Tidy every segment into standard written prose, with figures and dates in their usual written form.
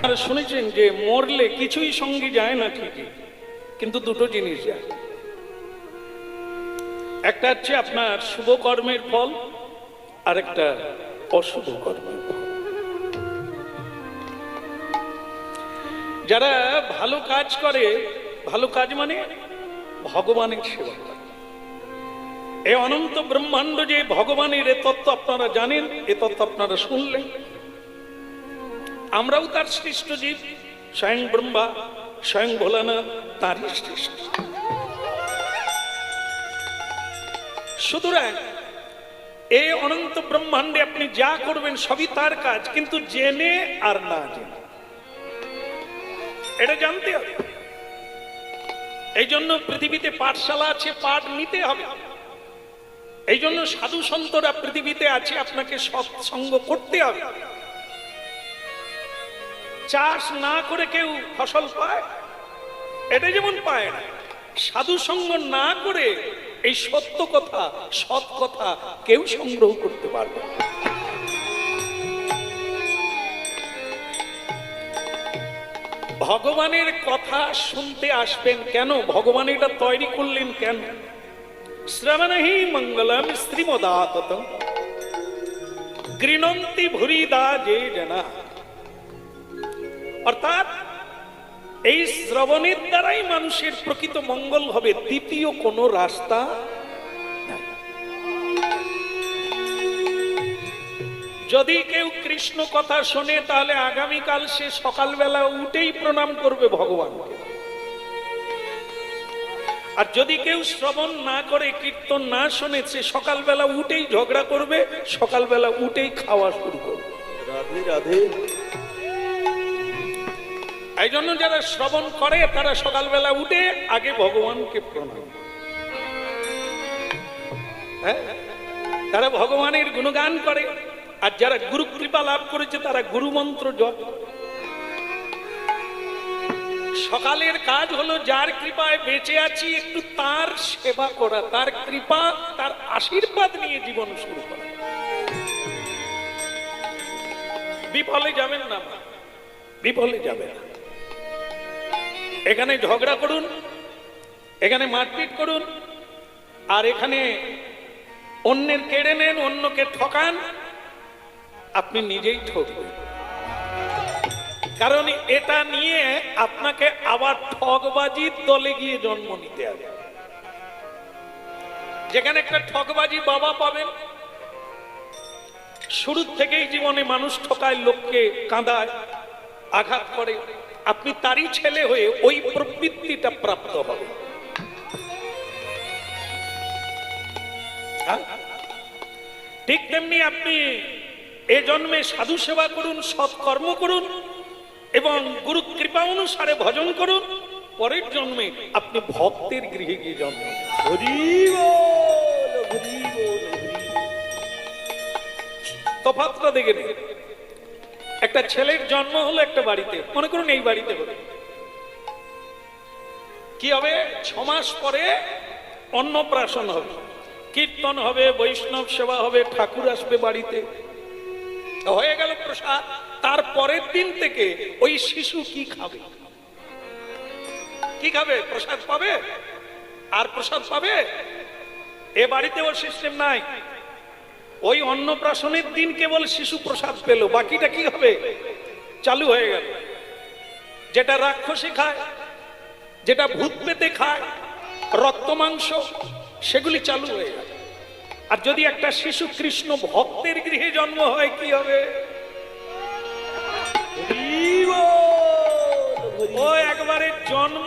আর শুনেছেন যে মরলে কিছুই সঙ্গে যায় না ঠিকই, কিন্তু দুটো জিনিস যায়। একটা হচ্ছে আপনার শুভ কর্মের ফল, আর একটা অশুভ কর্মের ফল। যারা ভালো কাজ করে, ভালো কাজ মানে ভগবানের সেবা করে, এই অনন্ত ব্রহ্মাণ্ড যে ভগবানের এ তত্ত্ব আপনারা জানেন, এ তত্ত্ব আপনারা শুনলেন। আমরাও তার সৃষ্ট জীব, স্বয়ং ব্রহ্মা স্বয়ং ভোলানাথ তারই সৃষ্ট। সুতরাং এই অনন্ত ব্রহ্মাণ্ডে আপনি যা করবেন সবই তার কাজ, কিন্তু জেনে আর না জেনে এটা জানতে হবে। এই জন্য পৃথিবীতে পাঠশালা আছে, পাঠ নিতে হবে। এই জন্য সাধু সন্তরা পৃথিবীতে আছে, আপনাকে সৎসঙ্গ করতে হবে। চাষ না করে কেউ ফসল পায়, এটা যেমন পায় না, সাধু সঙ্গ না করে এই সত্য কথা, সৎ কথা কেউ সংগ্রহ করতে পারবে। ভগবানের কথা শুনতে আসবেন কেন? ভগবান এটা তৈরি করলেন কেন? শ্রবণহি মঙ্গলম শ্রীমদাতত গৃণন্তি ভুরিদা যে জনা। অর্থাৎ এই শ্রবণের দ্বারাই মানুষের প্রকৃত মঙ্গল হবে, দ্বিতীয় কোনো রাস্তা নাই। যদি কেউ কৃষ্ণ কথা শোনে, তাহলে আগামীকাল সে সকালবেলা উঠেই প্রণাম করবে ভগবানকে। আর যদি কেউ শ্রবণ না করে, কীর্তন না শোনে, সে সকালবেলা উঠেই ঝগড়া করবে, সকালবেলা উঠেই খাওয়া শুরু করবে। রাধে রাধে। এই জন্য যারা শ্রবণ করে তারা সকালবেলা উঠে আগে ভগবানকে প্রণাম, হ্যাঁ, তারা ভগবানের গুণগান করে। আর যারা গুরু কৃপা লাভ করেছে তারা গুরু মন্ত্র জপ। সকালের কাজ হলো যার কৃপায় বেঁচে আছি একটু তার সেবা করা, তার কৃপা, তার আশীর্বাদ নিয়ে জীবন শুরু করা। বিফলে যাবেন না, বিফলে যাবে না। এখানে ঝগড়া করুন, এখানে মারপিট করুন, আর এখানে অন্যের কেড়ে নেন, অন্যকে ঠকান, আপনি নিজেই ঠকবেন। কারণ এটা নিয়ে আপনাকে আবার ঠকবাজির দলে গিয়ে জন্ম নিতে হবে। যেখানে একটা ঠকবাজি বাবা পাবেন, শুরু থেকেই জীবনে মানুষ ঠকায়, লোককে কাঁদায়, আঘাত করে, আপনি তারই ছেলে হয়ে ওই প্রবৃত্তিটা প্রাপ্ত হবে। ঠিক তেমনি আপনি এ জন্মে সাধু সেবা করুন, সৎকর্ম করুন এবং গুরু কৃপা অনুসারে ভজন করুন, পরের জন্মে আপনি ভক্তের গৃহে গিয়ে জন্ম। তফাৎটা দেখে নিন। একটা ছেলের জন্ম হলো একটা বাড়িতে, মনে করুন এই বাড়িতে হলো, কি হবে? 6 মাস পরে অন্নপ্রাশন হবে, কীর্তন হবে, বৈষ্ণব সেবা হবে, ঠাকুর আসবে বাড়িতে, হয়ে গেল প্রসাদ। তার পরের দিন থেকে ওই শিশু কি খাবে? কি খাবে? প্রসাদ পাবে। আর প্রসাদ পাবে? এ বাড়িতে ওর সিস্টেম নাই। ওই অন্নপ্রাশনের দিন কেবল শিশু প্রসাদ পেল, বাকিটা কি হবে? চালু হয়ে গেল। যেটা রাক্ষসী খায়, যেটা ভূত পেতে খায়, রক্ত মাংস, সেগুলি চালু হয়ে গেল। আর যদি একটা শিশু কৃষ্ণ ভক্তের গৃহে জন্ম হয়, কি হবে? ও একবারে জন্ম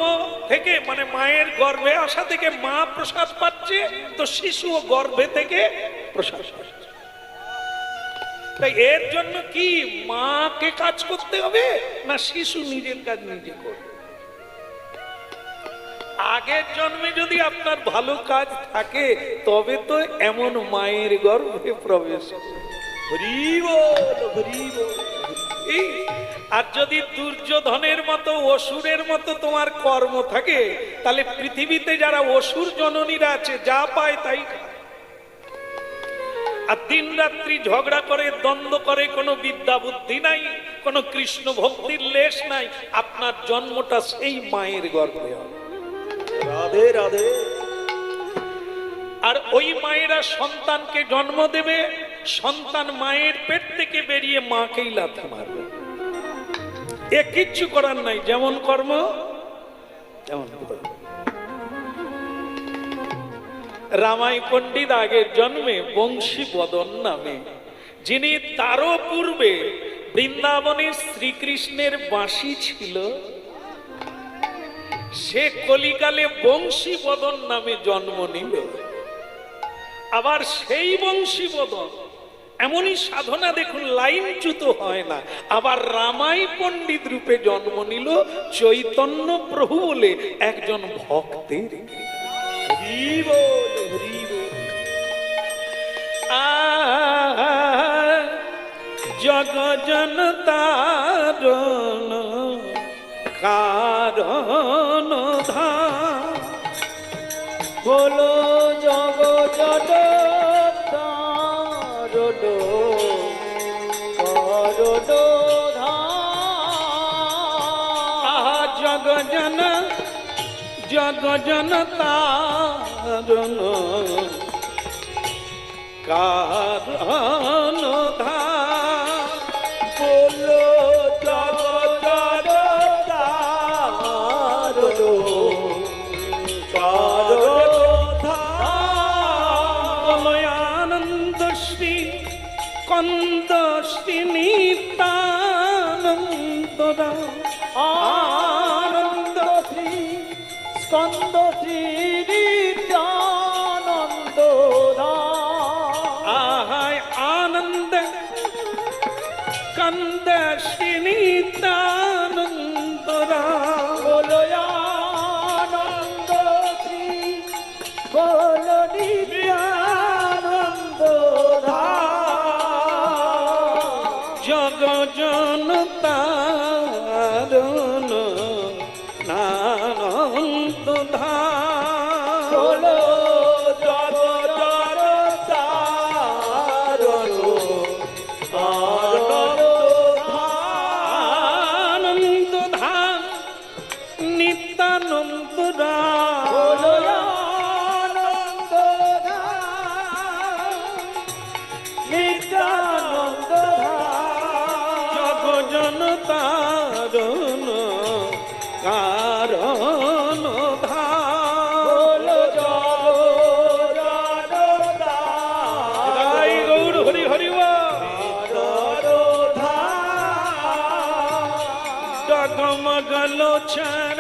থেকে, মানে মায়ের গর্ভে আসা থেকে মা প্রসাদ পাচ্ছে, তো শিশু গর্ভে থেকে প্রসাদ পাচ্ছে। তাই এর জন্য কি মাকে কাজ করতে হবে, না শিশু নিজের কাজ নিজে করবে? আগের জন্মে যদি আপনার ভালো কাজ থাকে, তবে তো এমন মায়ের গর্ভে প্রবেশ। আর যদি দুর্যোধনের মতো, অসুরের মতো তোমার কর্ম থাকে, তাহলে পৃথিবীতে যারা অসুর জননীরা আছে, যা পায় তাই খায়। আর দিন রাত্রি ঝগড়া করে, দ্বন্দ্ব করে, কোনো বিদ্যা বুদ্ধি নাই, কোন কৃষ্ণ ভক্তির লেশ নাই, আপনার জন্মটা সেই মায়ের গর্ভে হবে। রাধে রাধে। আর ওই মায়েরা সন্তানকে জন্ম দেবে, সন্তান মায়ের পেট থেকে বেরিয়ে মাকেই লাথি মারবে। এ কিচ্ছু করার নাই, যেমন কর্ম তেমন ফল। রামাই পণ্ডিত আগের জন্মে বংশী বদন নামে, যিনি তারও পূর্বে বৃন্দাবনে শ্রীকৃষ্ণের বাঁশি ছিল, সে কলিকালে বংশী বদন নামে জন্ম নিল। আবার সেই বংশী বদন এমনই সাধনা দেখুন লাইনচ্যুত হয় না, আবার রামাই পণ্ডিত রূপে জন্ম নিল চৈতন্য প্রভু বলে একজন ভক্তের। জগজন তারণ কারণ ধাম বলো জগজন তারণ কারণ ধাম। জগজন জগজন তারণ কারণ ধাম বলো জগজন তারণ কারণ ধাম। আনন্দ শ্রী কন্দ শ্রী নিত্যানন্দরা আনন্দ শ্রী স্কন্দ শ্রী নিত্যানন্দ আহায় আনন্দ কন্দ শ্রী নিত্যানন্দরা বলো আনন্দ শ্রী বলো নিত্যানন্দ জগজন তারণ নানন্দ ধাম বলো জগজন তারণ আনন্দ ধাম নিত্যানন্দ বলো রাম আনন্দ নিত্যানন্দ জগজন তারণ কারণ ধাম বলো জগজন জয় গৌর হরি হরি ডগমগ লোচন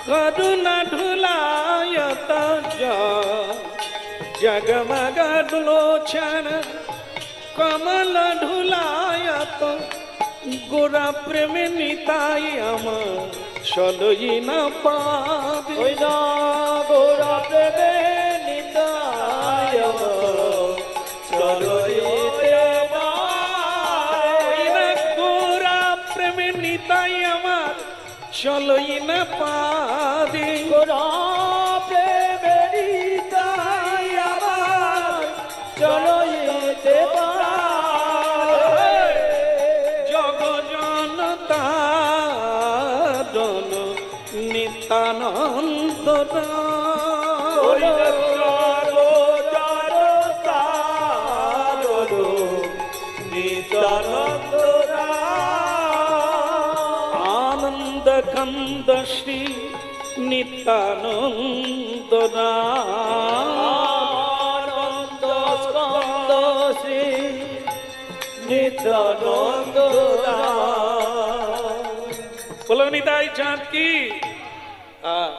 করুণা ঢুলায়ত জগমগ লোচন কমল ঢুলায়ত গোরা প্রেমে নিতাই আমার চলই না পাবে ওই না গোরা প্রেমে নিতাই চলো গোরা প্রেমে নিতাই আমার চলই না পাবে গোরা প্রেমে নিতাই আমার চলো যেতে জগজন তারণ নিত্যানন্দ আনন্দ কন্দ শ্রী নিত্যানন্দ আনন্দ স্কন্দ শ্রী নিত্যানন্দ বলো নিতাই চাঁদ কি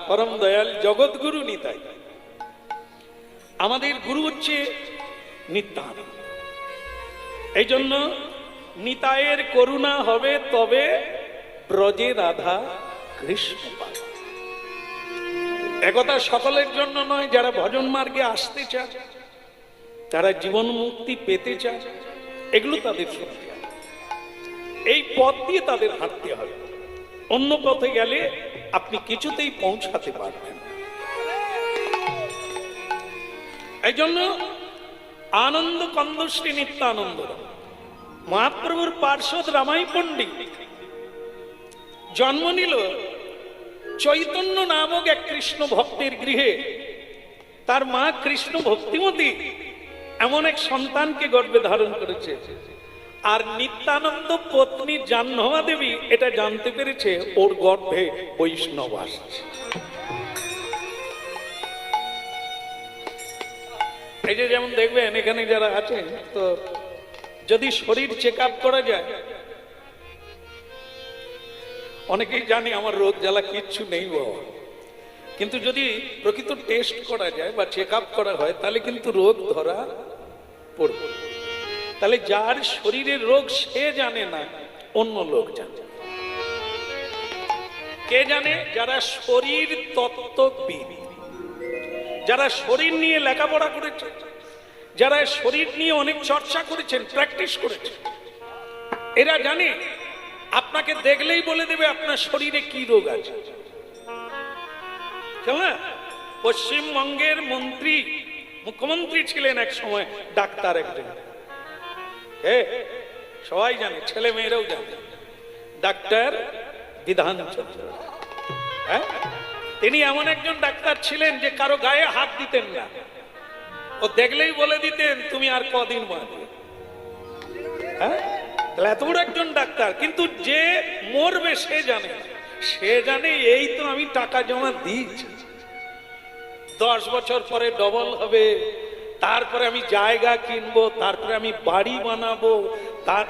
পরম দয়াল জগৎগুরু নিতাই। আমাদের গুরু হচ্ছে নিত্যানন্দ। এই জন্য নিতাইয়ের করুণা হবে তবে ব্রজে রাধা কৃষ্ণ পাবে। একথা সকলের জন্য নয়, যারা ভজন মার্গে আসতে চায়, যারা জীবন মুক্তি পেতে চায়, এগুলো তাদের শুনতে হবে। এই পথ দিয়ে তাদের হাঁটতে হবে, অন্য পথে গেলে আপনি কিছুতেই পৌঁছাতে পারবেন না। এই জন্য আনন্দ কন্দশ্রী নিত্যানন্দ মহাপ্রভুর পার্শ্বদ রামাই পণ্ডিত জন্ম নিল চৈতন্য নামক এক কৃষ্ণ ভক্তের গৃহে। তার মা কৃষ্ণ ভক্তিমতী এমন এক সন্তানকে গর্ভে ধারণ করেছে। আর নিত্যানন্দ পত্নী জাহ্নবা দেবী এটা জানতে পেরেছে ওর গর্ভে বৈষ্ণব আসছে। এই যে যেমন দেখবেন এখানে যারা আছেন, তো যদি শরীর চেক আপ করা যায়, অনেকেই জানে আমার রোগ জ্বালা কিচ্ছু নেই বাবা, কিন্তু যদি প্রকৃত টেস্ট করা যায় বা চেক আপ করা হয় তাহলে কিন্তু রোগ ধরা পড়বে। তাহলে যার শরীরের রোগ সে জানে না, অন্য লোক জানে। কে জানে? যারা শরীর তত্ত্ববিদ, যারা শরীর নিয়ে লেখাপড়া করেছে, যারা শরীর নিয়ে অনেক চর্চা করেছেন, প্র্যাকটিস করেছেন, এরা জানে। আপনাকে দেখলেই বলে দেবে আপনার শরীরে কি রোগ আছে। পশ্চিমবঙ্গের মন্ত্রী, মুখ্যমন্ত্রী ছিলেন এক সময় ডাক্তার একজন, সবাই জানে, ছেলে মেয়েরাও জানে, ডাক্তার বিধানচন্দ্র। তিনি এমন একজন ডাক্তার ছিলেন যে কারো গায়ে হাত দিতেন না, ও দেখলেই বলে দিতেন তুমি আর কদিন বাঁচবে। এত বড় একজন ডাক্তার, কিন্তু যে মরবে সে জানে, সে জানে এই তো আমি টাকা জমা দিয়েছি, 10 বছর পরে ডবল হবে, তারপরে আমি জায়গা কিনবো, তারপরে আমি বাড়ি বানাবো, তার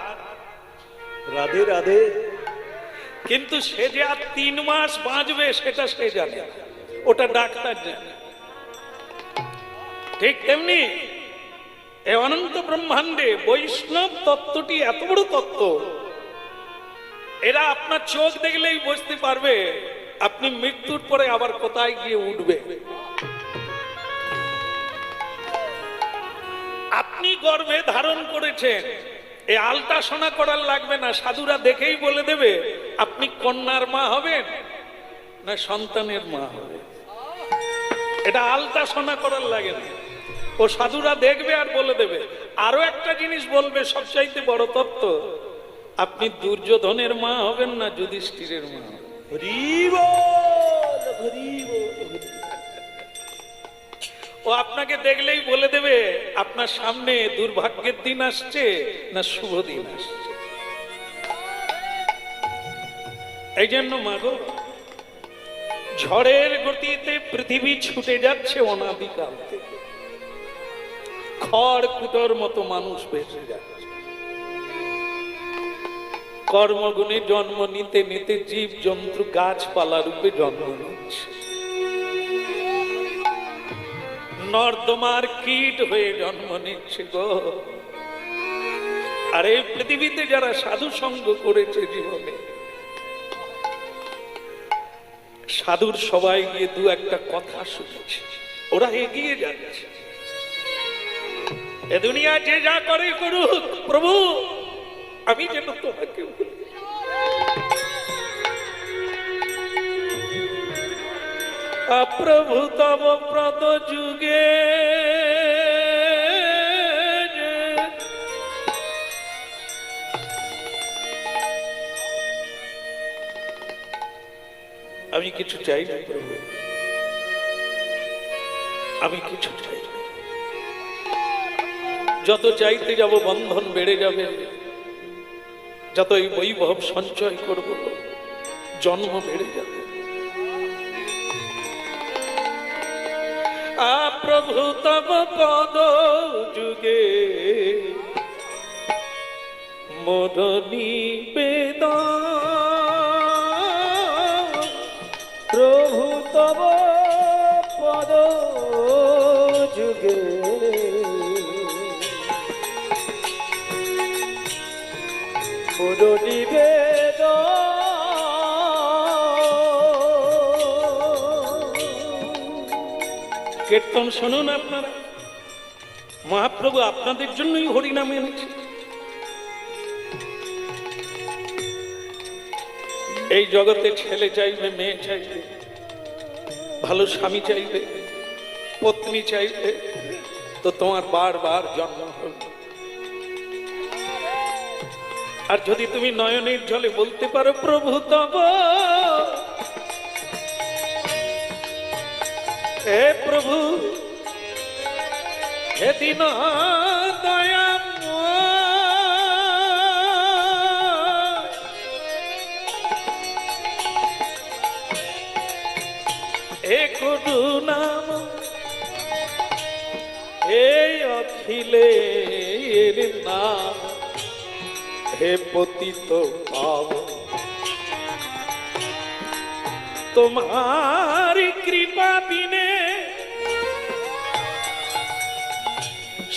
রাধে রাধে। কিন্তু সে যে আর 3 মাস বাঁচবে সেটা সে জানে, ওটা ডাক্তার জানে। ঠিক তেমনি এই অনন্ত ব্রহ্মাণ্ডে বৈষ্ণব তত্ত্বটি এত বড় তত্ত্ব, এরা আপনার চোখ দেখলেই বুঝতে পারবে আপনি মৃত্যুর পরে আবার কোথায় গিয়ে উঠবে। আপনি গর্ভে ধারণ করেছেন, এই আলট্রাসোনা করার লাগবে না, সাধুরা দেখেই বলে দেবে আপনি কন্যার মা হবেন না সন্তানের মা হবেন। এটা আলট্রাসোনা করার লাগে না, ও সাধুরা দেখবে আর বলে দেবে। আরো একটা জিনিস বলবে, সবচাইতে বড় তত্ত্ব, আপনি দুর্যোধনের মা হবেন না যুধিষ্ঠিরের মা হবেন। ও আপনাকে দেখলেই বলে দেবে আপনার সামনে দুর্ভাগ্যের দিন আসছে না শুভ দিন আসছে। এই জন্য মাগো, ঝড়ের গতিতে পৃথিবী ছুটে যাচ্ছে অনাদিকাল থেকে, খড়কুটোর মতো মানুষ বেঁচে যাচ্ছে, কর্মগুণে জন্ম নিতে নিতে জীব জন্তু গাছপালা রূপে জন্ম নিচ্ছে, নর্দমার কীট হয়ে জন্ম নিচ্ছে গো। আর এই পৃথিবীতে যারা সাধু সঙ্গ করেছে জীবনে, সাধুর সবাই গিয়ে 2-1 কথা শুনেছে, ওরা এগিয়ে যাচ্ছে। এ দুনিয়া যে যা করে করুক, প্রভু আমি যেন তোমাকে বলি। প্রভু তব প্রদ যুগে আমি কিছু চাই না প্রভু, আমি কিছু চাই না। যত চাইতে যাব বন্ধন বেড়ে যাবে, যত এই বৈভব সঞ্চয় করব জন্ম বেড়ে যাবে। প্রভু তব পদ যুগে মোর নিবেদন, প্রভু তব পদ যুগে মোর নিবেদন। কীর্তন শুনুন আপনারা, মহাপ্রভু আপনাদের জন্যই হরিনাম এনেছে। এই জগতে ছেলে চাইবে, মেয়ে চাইবে, ভালো স্বামী চাইবে, পত্নী চাইবে, তো তোমার বারবার জন্ম হবে। আর যদি তুমি নয়নের জলে বলতে পারো প্রভু তব, হে প্রভু হে দীন দয়াময়, হে করুণাম, হে অখিলের নাম, হে পতিত পাবন, তোমার কৃপা বিনে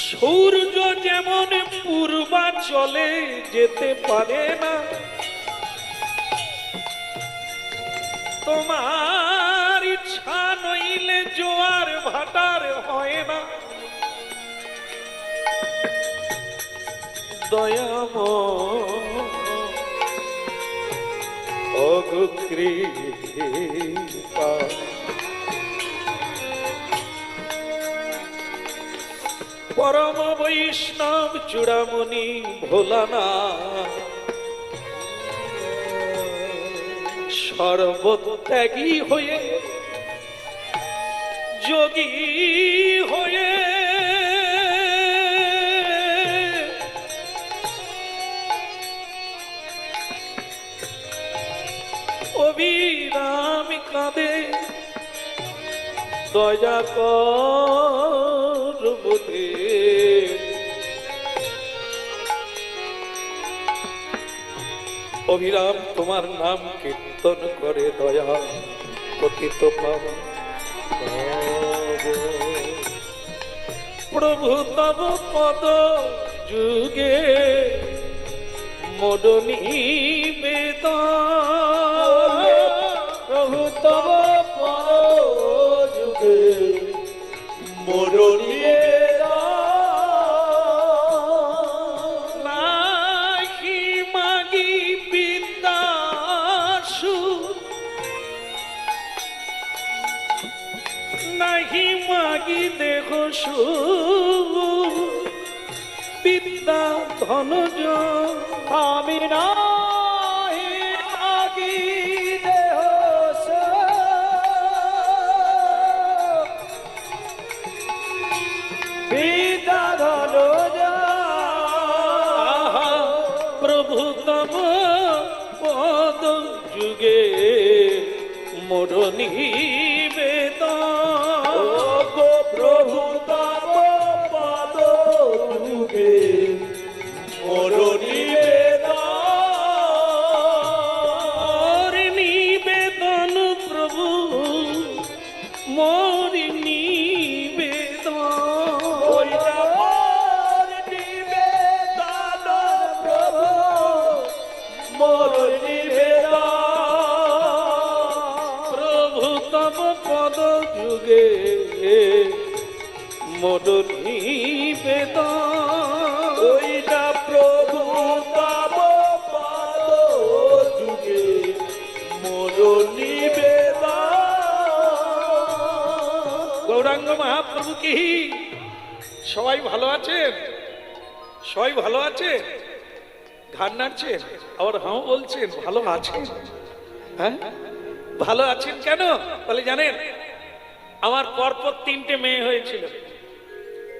সূর্য যেমন পূর্বাচলে যেতে পারে না, তোমার ইচ্ছা নইলে জোয়ার ভাটার হয় না। দয়াময় ওগো কৃপা, পরম বৈষ্ণব চূড়ামণি ভোলানাথ, সর্বত্যাগী হয়ে যোগী হয়ে অবিরাম কাঁদে, দয়া কর বলে অবিরাম তোমার নাম কীর্তন করে দয়া পতিত পাবন। প্রভু তব পদ যুগে মোর নিবেদন, প্রভু তব পদ যুগে মোর নিবেদন, নাহি মাগি বিদ্যাসু, নাহি মাগি দেহ বিদ্যা ধনজ, আমি নাহি মাগি দেহ বিদ্যা ধনজ, প্রভু তব পদ যুগে মোর নিবেদন, প্রভু তব পদ যুগে মোর নিবেদন, নিবেদন প্রভু মোর নিবেদন, ওইটা মোর নিবেদন প্রভু মোর নিবেদন, প্রভু তব পদ যুগে মোর নিবেদন, ওইটা প্রভু তব পদ যুগে মোর নিবেদন। গৌরাঙ্গ মহাপ্রভু কি সবাই ভালো আছেন? সবাই ভালো আছে? ঘাড় নাড়ছেন আবার হাও বলছেন ভালো আছেন? হ্যাঁ ভালো আছেন কেন বলে জানেন? আমার পরপর 3টে মেয়ে হয়েছিল,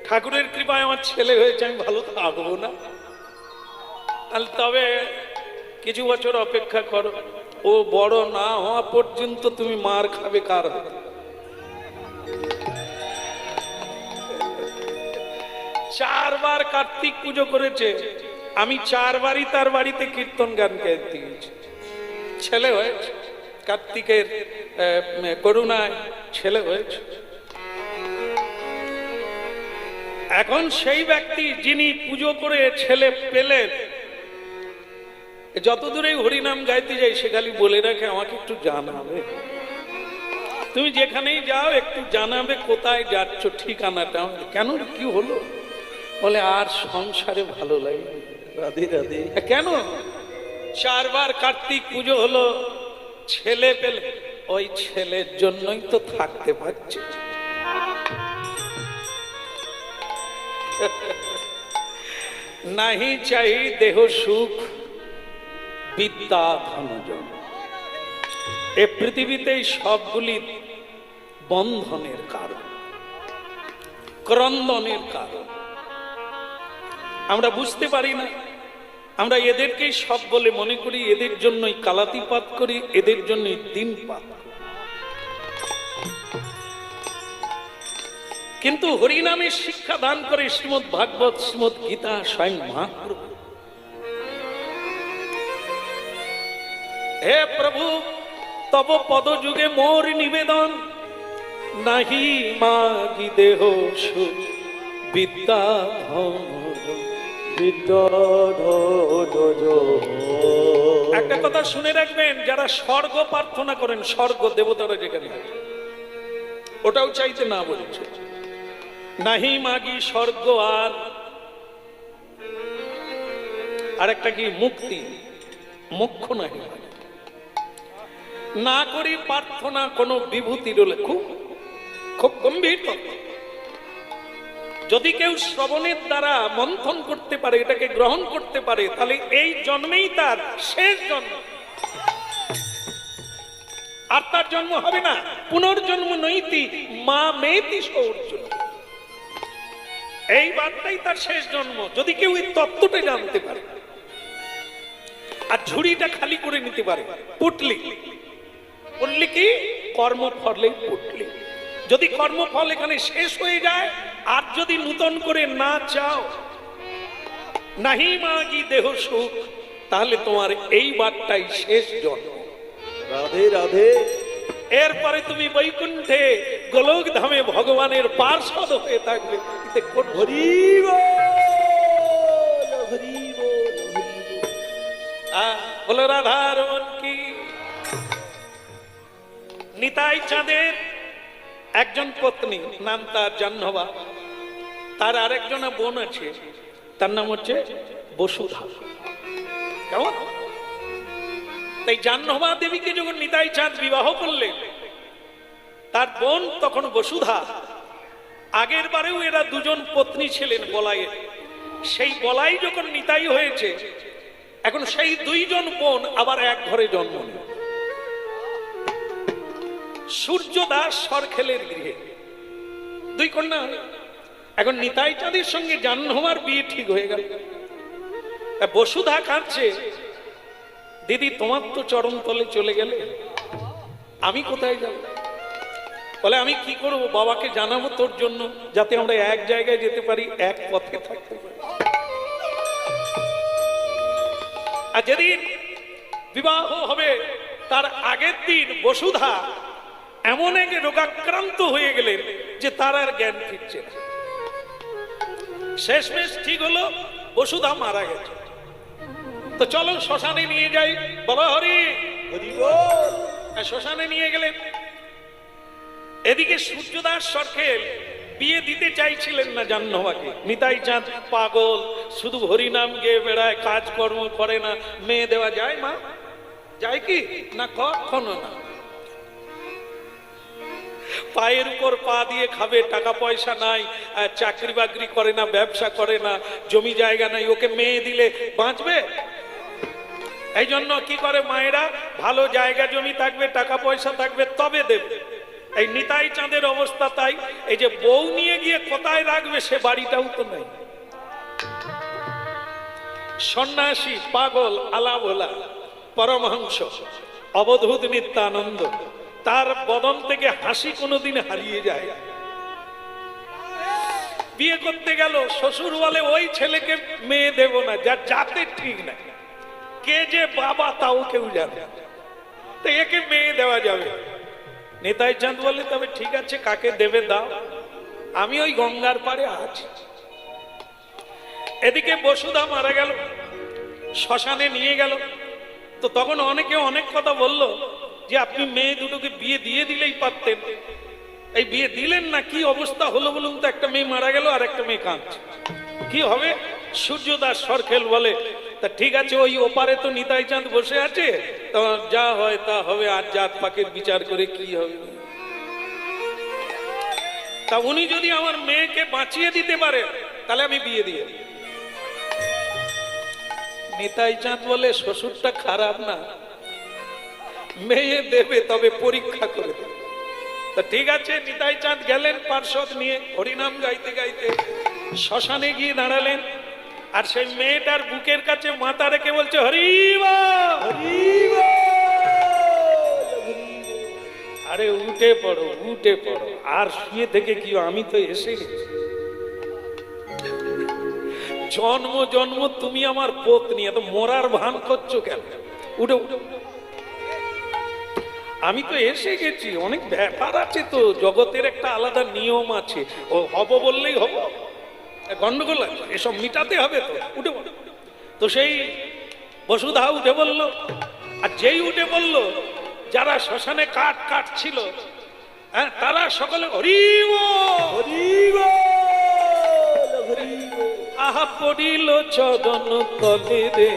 ঠাকুরের কৃপায় আমার ছেলে হয়েছে, আমি ভালো থাকবো না? তবে কিছু বছর অপেক্ষা করো, ও বড় না হওয়া পর্যন্ত তুমি মার খাবে কার হাতে। 4 বার কার্তিক পুজো করেছে, আমি 4 বারই তার বাড়িতে কীর্তন গান গাইতে গেছি। ছেলে হয়েছে, কার্তিকের করুণায় ছেলে হয়েছে। এখন সেই ব্যক্তি যিনি পুজো করে ছেলে পেলেন, যত দূরেই হরিনাম গাইতে যাই সে খালি বলে রাখে আমাকে একটু জানাবে, তুমি যেখানেই যাও একটু জানাবে কোথায় যাচ্ছ, ঠিকানাটা। কেন কি হলো? বলে আর সংসারে ভালো লাগে। রাধে রাধে। কেন? 4 বার কার্তিক পুজো হলো, ছেলে পেলে, ওই ছেলের জন্যই তো থাকতে পারছে। নাহি চাই দেহ সুখ বিদ্যা ধনজন। এ পৃথিবীতে সবগুলি বন্ধনের কারণ, ক্রন্দনের কারণ। আমরা বুঝতে পারি না, আমরা এদেরকেই সব বলে মনে করি, এদের জন্যই কালাতিপাত করি, এদের জন্যই দিন পাত করি। কিন্তু হরিনামের শিক্ষা দান করে শ্রীমদ্ ভাগবত, শ্রীমদ্ গীতা, স্বয়ং মহাপ্রভু। হে প্রভু, তব পদ যুগে মোর নিবেদন, নাহি মাগি দেহ সুখ বিদ্যা ধন। একটা কথা শুনে রাখবেন, যারা স্বর্গ প্রার্থনা করেন, স্বর্গ দেবতারা যেখানে, ওটাও চাইতে না বলছে। নাহি মাগি স্বর্গ, আর একটা কি মুক্তি, মোক্ষ নাহি না করি প্রার্থনা কোন বিভূতির। খুব খুব গম্ভীর তত্ত্ব। যদি কেউ শ্রবণের দ্বারা মন্থন করতে পারে, এটাকে গ্রহণ করতে পারে, তাহলে এই জন্মেই তার শেষ জন্ম, আর তার জন্ম হবে না। পুনর্জন্ম নৈতি মা মেতি সৌর্জন্য, এই বার্তাই তার শেষ জন্ম। যদি কেউ এই তত্ত্বটা জানতে পারে আর ঝুড়িটা খালি করে নিতে পারে, পুটলি পুটলি কি কর্মফলে পুটলি। যদি কর্মফল এখানে শেষ হয়ে যায়, আর যদি নূতন করে না চাও, নাহি মাগি দেহ সুখ, তাহলে তোমার এই বারটাই শেষ জন্ম। রাধে রাধে। এরপরে তুমি বৈকুণ্ঠে গোলক ধামে ভগবানের পার্ষদ হয়ে থাকবে। হরি বল, হরি বল, হরি বল। বলো রাধারমন কি। নিতাই চাঁদের একজন পত্নী, নাম তার জাহ্নবা। তার আরেকজন বোন আছে, তার নাম হচ্ছে বসুধা। কেমন? তাই জাহ্নবা দেবীকে যখন নিতাই চাঁদ বিবাহ করলেন, তার বোন তখন বসুধা। আগের বারেও এরা দুজন পত্নী ছিলেন বলাইয়ে। সেই বলাই যখন নিতাই হয়েছে, এখন সেই দুইজন বোন আবার এক ঘরে জন্ম নেয়। সূর্যদাস সরখেলের গৃহে দুই কন্যা। এখন নিতাই চাঁদের সঙ্গে জাহ্নবার বিয়ে ঠিক হয়ে গেল। বসুধা কাঁদছে, দিদি তোমার তো চরণ তলে চলে গেলে, আমি কোথায় যাব? বলে আমি কি করব, বাবাকে জানাবো তোর জন্য, যাতে আমরা এক জায়গায় যেতে পারি, এক পথে থাকতে পারি। আর যেদিন বিবাহ হবে তার আগের দিন বসুধা এমন এক রোগাক্রান্ত হয়ে গেলেন যে তার আর জ্ঞান ফিরছে না। শেষমেশ ঠিক হলো বসুধা মারা গেছে। তো চলো শ্মশানে নিয়ে যাই, বলো হরি হরি বল। শ্মশানে নিয়ে গেলেন। এদিকে সূর্যদাস সরখেল বিয়ে দিতে চাইছিলেন না জাহ্নবাকে। নিতাই চাঁদ পাগল, শুধু হরিনাম গেয়ে বেড়ায়, কাজকর্ম করে না। মেয়ে দেওয়া যায় মা? যায় কি না? কখনো না। পায়ের উপর পা দিয়ে খাবে, টাকা পয়সা নাই, চাকরি বাকরি করে না, ব্যবসা করে না, জমি জায়গা নাই, ওকে মেয়ে দিলে বাঁচবে? এই জন্য কি করে মায়েরা, ভালো জায়গা জমি থাকবে, টাকা পয়সা থাকবে, তবে দেবে। এই নিতাই চাঁদের অবস্থা তাই। এই যে বউ নিয়ে গিয়ে কোথায় রাখবে সে বাড়িটাও তো নাই। সন্ন্যাসী, পাগল, আলাভোলা, পরমহংস, অবধূত নিত্যানন্দ, তার বদন থেকে হাসি কোনোদিন হারিয়ে যায়। বিয়ে করতে গেল, শ্বশুর বলে ওই ছেলেকে মেয়ে দেব না, যার জাতে ঠিক না, কে যে বাবা তাও কেউ জানে, তো একে মেয়ে দেওয়া যাবে। নিতাই চাঁদ বলে তবে ঠিক আছে, কাকে দেবে দাও, আমি ওই গঙ্গার পাড়ে আছি। এদিকে বসুধা মারা গেল, শ্মশানে নিয়ে গেল। তো তখন অনেকে অনেক কথা বলল যে আপনি মেয়ে দুটোকে বিয়ে দিয়ে দিলেই পারতেন, এই বিয়ে দিলেন না, কি অবস্থা হলো বলুন তো? একটা মেয়ে মারা গেল আর একটা মেয়ে কাঁদছে, কি হবে? সূর্যদাস সরখেল বলে তা ঠিক আছে, ওই ওপারে তো নিতাই চাঁদ বসে আছে, তো যা হয় তা হবে, আর জাত পাকের বিচার করে কি হবে? তা উনি যদি আমার মেয়েকে বাঁচিয়ে দিতে পারে তাহলে আমি বিয়ে দিয়ে দিই। নিতাই চাঁদ বলে শ্বশুরটা খারাপ না, মেয়ে দেবে তবে পরীক্ষা করে দেবে। তা ঠিক আছে, নিতাই চাঁদ গেলেন পার্শ্বদ নিয়ে, হরিনাম গাইতে গাইতে শ্মশানে গিয়ে দাঁড়ালেন। আর সেই মেয়েটার বুকের কাছে মাথা রেখে বলছে হরিবা। আরে উঠে পড়ো, উঠে পড়ো, আর শুয়ে থেকে কি, আমি তো এসে গেছি। জন্ম জন্ম তুমি আমার পত্নী, এত মরার ভান করছো কেন? উঠে উঠে, আমি তো এসে গেছি। অনেক ব্যাপার আছে তো, জগতের একটা আলাদা নিয়ম আছে, ও হব বললেই হব, গন্ডগোল আছে, এসব মিটাতে হবে তো। উঠে পড়ো। তো সেই বসুধা উঠে বলল, আর যেই উঠে বলল, যারা শ্মশানে কাঠ কাটছিল, হ্যাঁ, তারা সকলে হরিব হরিব হরিব। আহা পড়িল চরণ তলে রে,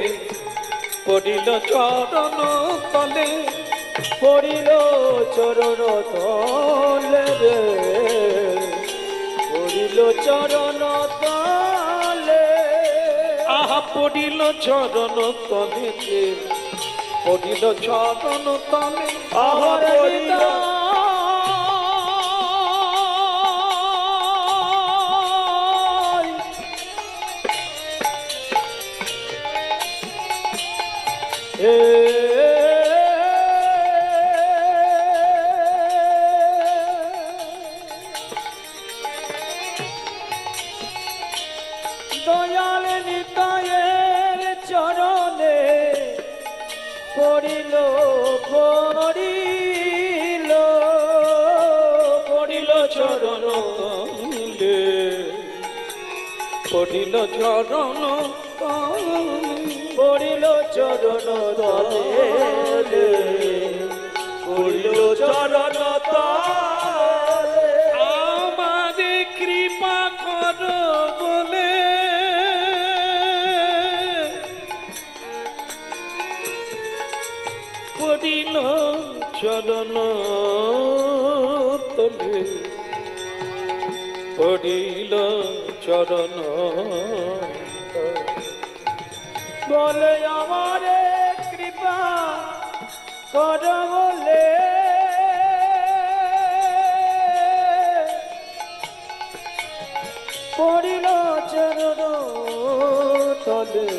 পড়িল চরণ তলে, পড়িল চরণ তলে রে, পড়িল চরণ তলে। আহা পড়িল চরণ তলে রে, পড়িল চরণ তলে। আহা পড়িল দয়াল নিতায়ের চরণে পড়িল পড়িল পড়িল চরণ তলে, পড়িল চরণ তলে, পড়িল চরণ তলে, পড়িল চরণ তলে। আমারে কৃপা কর বলে পড়িল চরণ তলে, পড়িল চরণ তলে। বলে আমারে কৃপা কর বলে পড়িল চরণ তলে,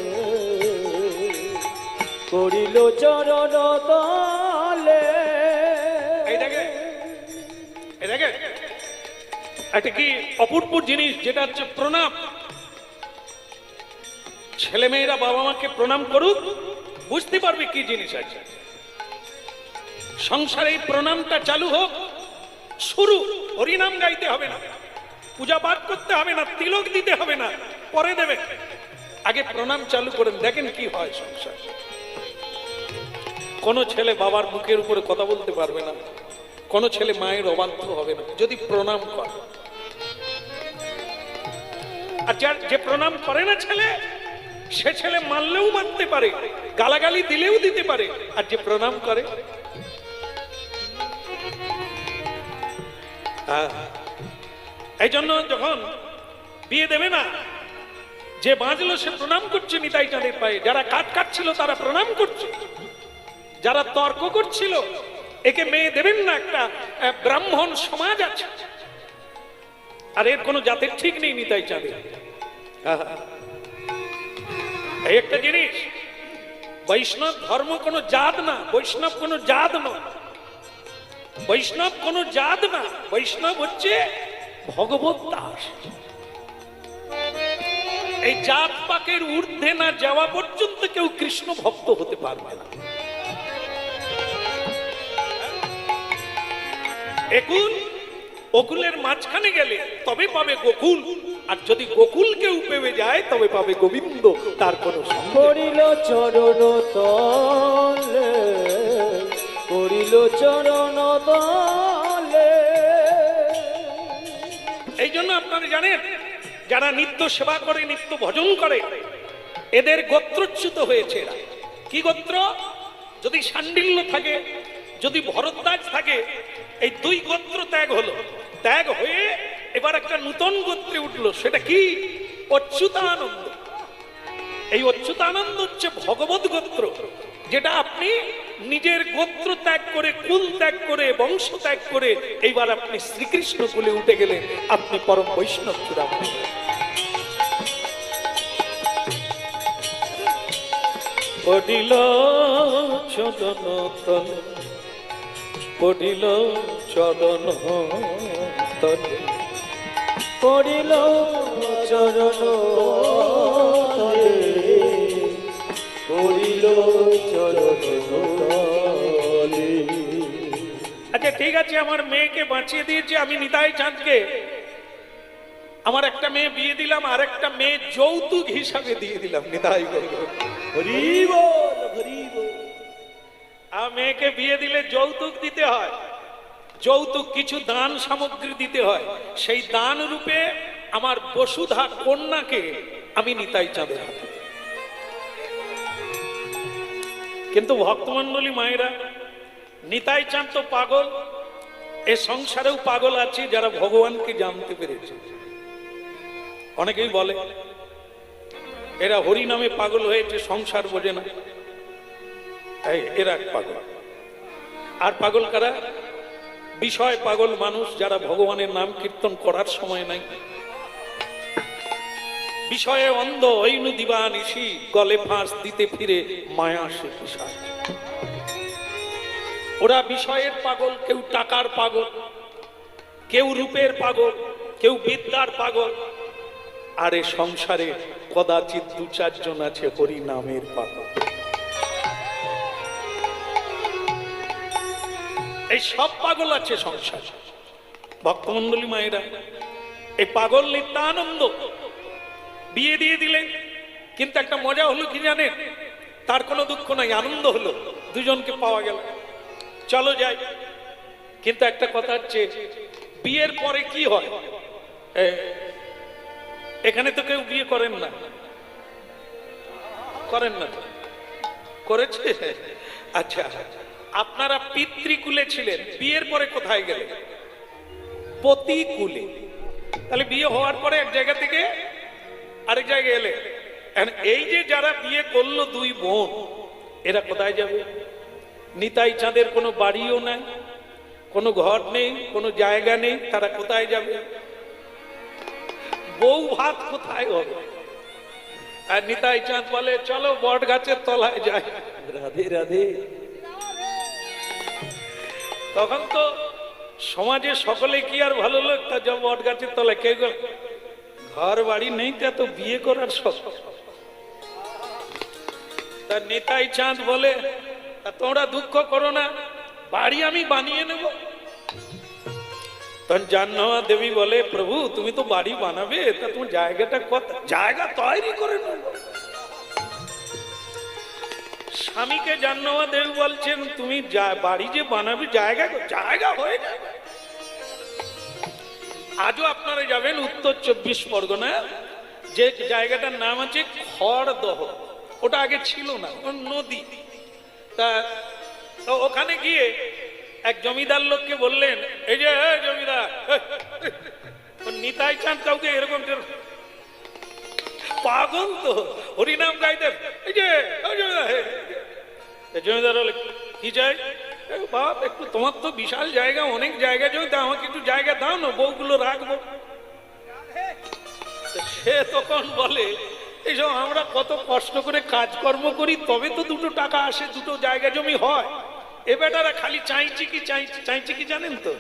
পড়িল চরণ তলে। এই দেখে, এই দেখে, একটা কি অপূর্ব জিনিস, যেটা হচ্ছে প্রণাম। ছেলে মেয়েরা বাবা মাকে প্রণাম করুক, বুঝতে পারবে কি জিনিস আছে। সংসারে এই প্রণামটা চালু হোক, শুরু। হরিনাম গাইতে হবে না, পূজা পাঠ করতে হবে না, তিলক দিতে হবে না, পরে দেবে। আগে প্রণাম চালু করেন, দেখেন কি হয় সংসার। কোন ছেলে বাবার মুখের উপরে কথা বলতে পারবে না, কোন ছেলে মায়ের অবাধ্য হবে না যদি প্রণাম করে। আর যে প্রণাম করে না ছেলে, সে ছেলে মারলেও মারতে পারে, গালাগালি দিলেও দিতে পারে। আর যে প্রণাম করে, এই জন্য যখন বিয়ে দেবে না, যে বাঁচলো সে প্রণাম করছে নিতাই চাঁদের পায়ে, যারা কাট কাটছিল তারা প্রণাম করছে, যারা তর্ক করছিল একে মেয়ে দেবেন না, একটা ব্রাহ্মণ সমাজ আছে, আর এর কোনো জাতের ঠিক নেই নিতাই চাঁদের। এই একটা জিনিস, বৈষ্ণব ধর্ম কোনো জাত না, বৈষ্ণব কোনো জাত নয়, বৈষ্ণব কোনো জাত না, বৈষ্ণব হচ্ছে ভগবত দাস। এই জাত পাকের ঊর্ধ্বে না যাওয়া পর্যন্ত কেউ কৃষ্ণ ভক্ত হতে পারবে না। একুল অকুলের মাঝখানে গেলে তবে পাবে গোকুল, আর যদি গোকুল কেউ পেয়ে যায় তবে পাবে গোবিন্দ, তার কোনো সন্দেহ। পড়িল চরণ তলে, পড়িল চরণ তলে। এই জন্য আপনারা জানেন, যারা নিত্য সেবা করে, নিত্য ভজন করে, এদের গোত্রচ্যুত হয়েছে। এরা কি গোত্র? যদি শাণ্ডিল্য থাকে, যদি ভরদ্বাজ থাকে, এই দুই গোত্র ত্যাগ হলো, ত্যাগ হয়ে এবার একটা নূতন গোত্রে উঠলো। সেটা কি? অচ্যুতানন্দ। এই অচ্যুতানন্দ হচ্ছে ভগবত গোত্র, যেটা আপনি নিজের গোত্র ত্যাগ করে, কুল ত্যাগ করে, বংশ ত্যাগ করে এইবার আপনি শ্রীকৃষ্ণ কুলে উঠে গেলেন, আপনি পরম বৈষ্ণব চূড়ামণি। পড়িল চরণ তলে, পড়িল চরণ তলে, পড়িল চরণ তলে, পড়িল চরণ তলে। আচ্ছা ঠিক আছে, আমার মেয়েকে বাঁচিয়ে দিয়েছি আমি নিতাই চাঁদকে, আমার একটা মেয়ে বিয়ে দিলাম, আর একটা মেয়ে যৌতুক হিসাবে দিয়ে দিলাম, নিতাই বলবো হরি বল, হরি বল। আর মেয়েকে বিয়ে দিলে যৌতুক দিতে হয়, যৌতুক কিছু দান সামগ্রী দিতে হয়, সেই দান রূপে আমার বসুধা কন্যাকে আমি নিতাই চাঁদের হাতে। কিন্তু ভক্তমণ্ডলী মায়েরা, নিতাই চাঁদ তো পাগল, এ সংসারেও পাগল আছে যারা ভগবানকে জানতে পেরেছে। অনেকেই বলে এরা হরি নামে পাগল হয়েছে, সংসার বোঝে না, এরা পাগল। আর পাগল কারা? বিষয় পাগল মানুষ, যারা ভগবানের নাম কীর্তন করার সময় নাই, বিষয়ে অন্ধ হইনু দিবানিশি, গলে ফাঁস দিতে ফিরে মায়া সে পিশাচ। ওরা বিষয়ের পাগল, কেউ টাকার পাগল, কেউ রূপের পাগল, কেউ বিদ্যার পাগল, আর এ সংসারে কদাচিৎ দু চারজন আছে হরি নামের পাগল। এই সব পাগল আছে সংসার। ভক্তমণ্ডলী মায়েরা, এই পাগল নিত্যানন্দ বিয়ে দিয়ে দিলেন, কিন্তু একটা মজা হলো কি জানেন, তার কোনো দুঃখ নাই, আনন্দ হলো, দুজনকে পাওয়া গেল, চলো যাই। কিন্তু একটা কথা হচ্ছে, বিয়ের পরে কি হয়? এখানে তো কেউ বিয়ে করেন না, করেন না? করেছে? আচ্ছা, আপনারা পিতৃকুলে ছিলেন, বিয়ের পরে কোথায় গেলেন? পতিকুলে। তাহলে বিয়ে হওয়ার পরে এক জায়গা থেকে আরেক জায়গায় এলে। এই যে যারা বিয়ে করলো দুই বোন, এরা কোথায় যাবে? নিতাই চাঁদের কোনো বাড়িও নাই, কোনো ঘর নেই, কোনো জায়গা নেই, তারা কোথায় যাবে? বউ ভাত কোথায় হবে? আর নিতাই চাঁদ বলে চলো বট গাছের তলায় যাই। রাধে রাধে। তখন তো সমাজে সকলে কি আর ভালো লাগতো, যা বট গাছের তলায়, কে ঘর বাড়ি নেই, তা তো বিয়ে করার শখ। তা নিতাই চাঁদ বলে তোমরা দুঃখ করো না, বাড়ি আমি বানিয়ে নেব। তখন জাহ্নবী দেবী বলে প্রভু তুমি তো বাড়ি বানাবে, তা তোমার জায়গাটা কত? জায়গা তৈরি করে নেব। স্বামীকে জাহ্নবী দেবী বলছেন তুমি বাড়ি যে বানাবে, জায়গা জায়গা হয়ে যাবে। আজও আপনারা যাবেন উত্তর 24 পরগনা, যে জায়গাটার নাম আছে খড়দহ, ওটা আগে ছিল না, নদী। তা ওখানে গিয়ে এক জমিদার লোককে বললেন, এই যে জমিদার, নিতাই চাঁদ কাউকে এরকম পাগল তো হরিনাম গাইতে, এই যে জমিদার বলে কি চাই? বাপ একটু, তোমার তো বিশাল জায়গা, অনেক জায়গা জমি, তা আমাকে একটু জায়গা দাও না, বউগুলো রাখবো। সে তখন বলে এইসব আমরা কত কষ্ট করে কাজকর্ম করি, তবে তো দুটো টাকা আসে, দুটো জায়গা জমি হয়। এ বেটারা খালি চাইছি কি জানেন তো,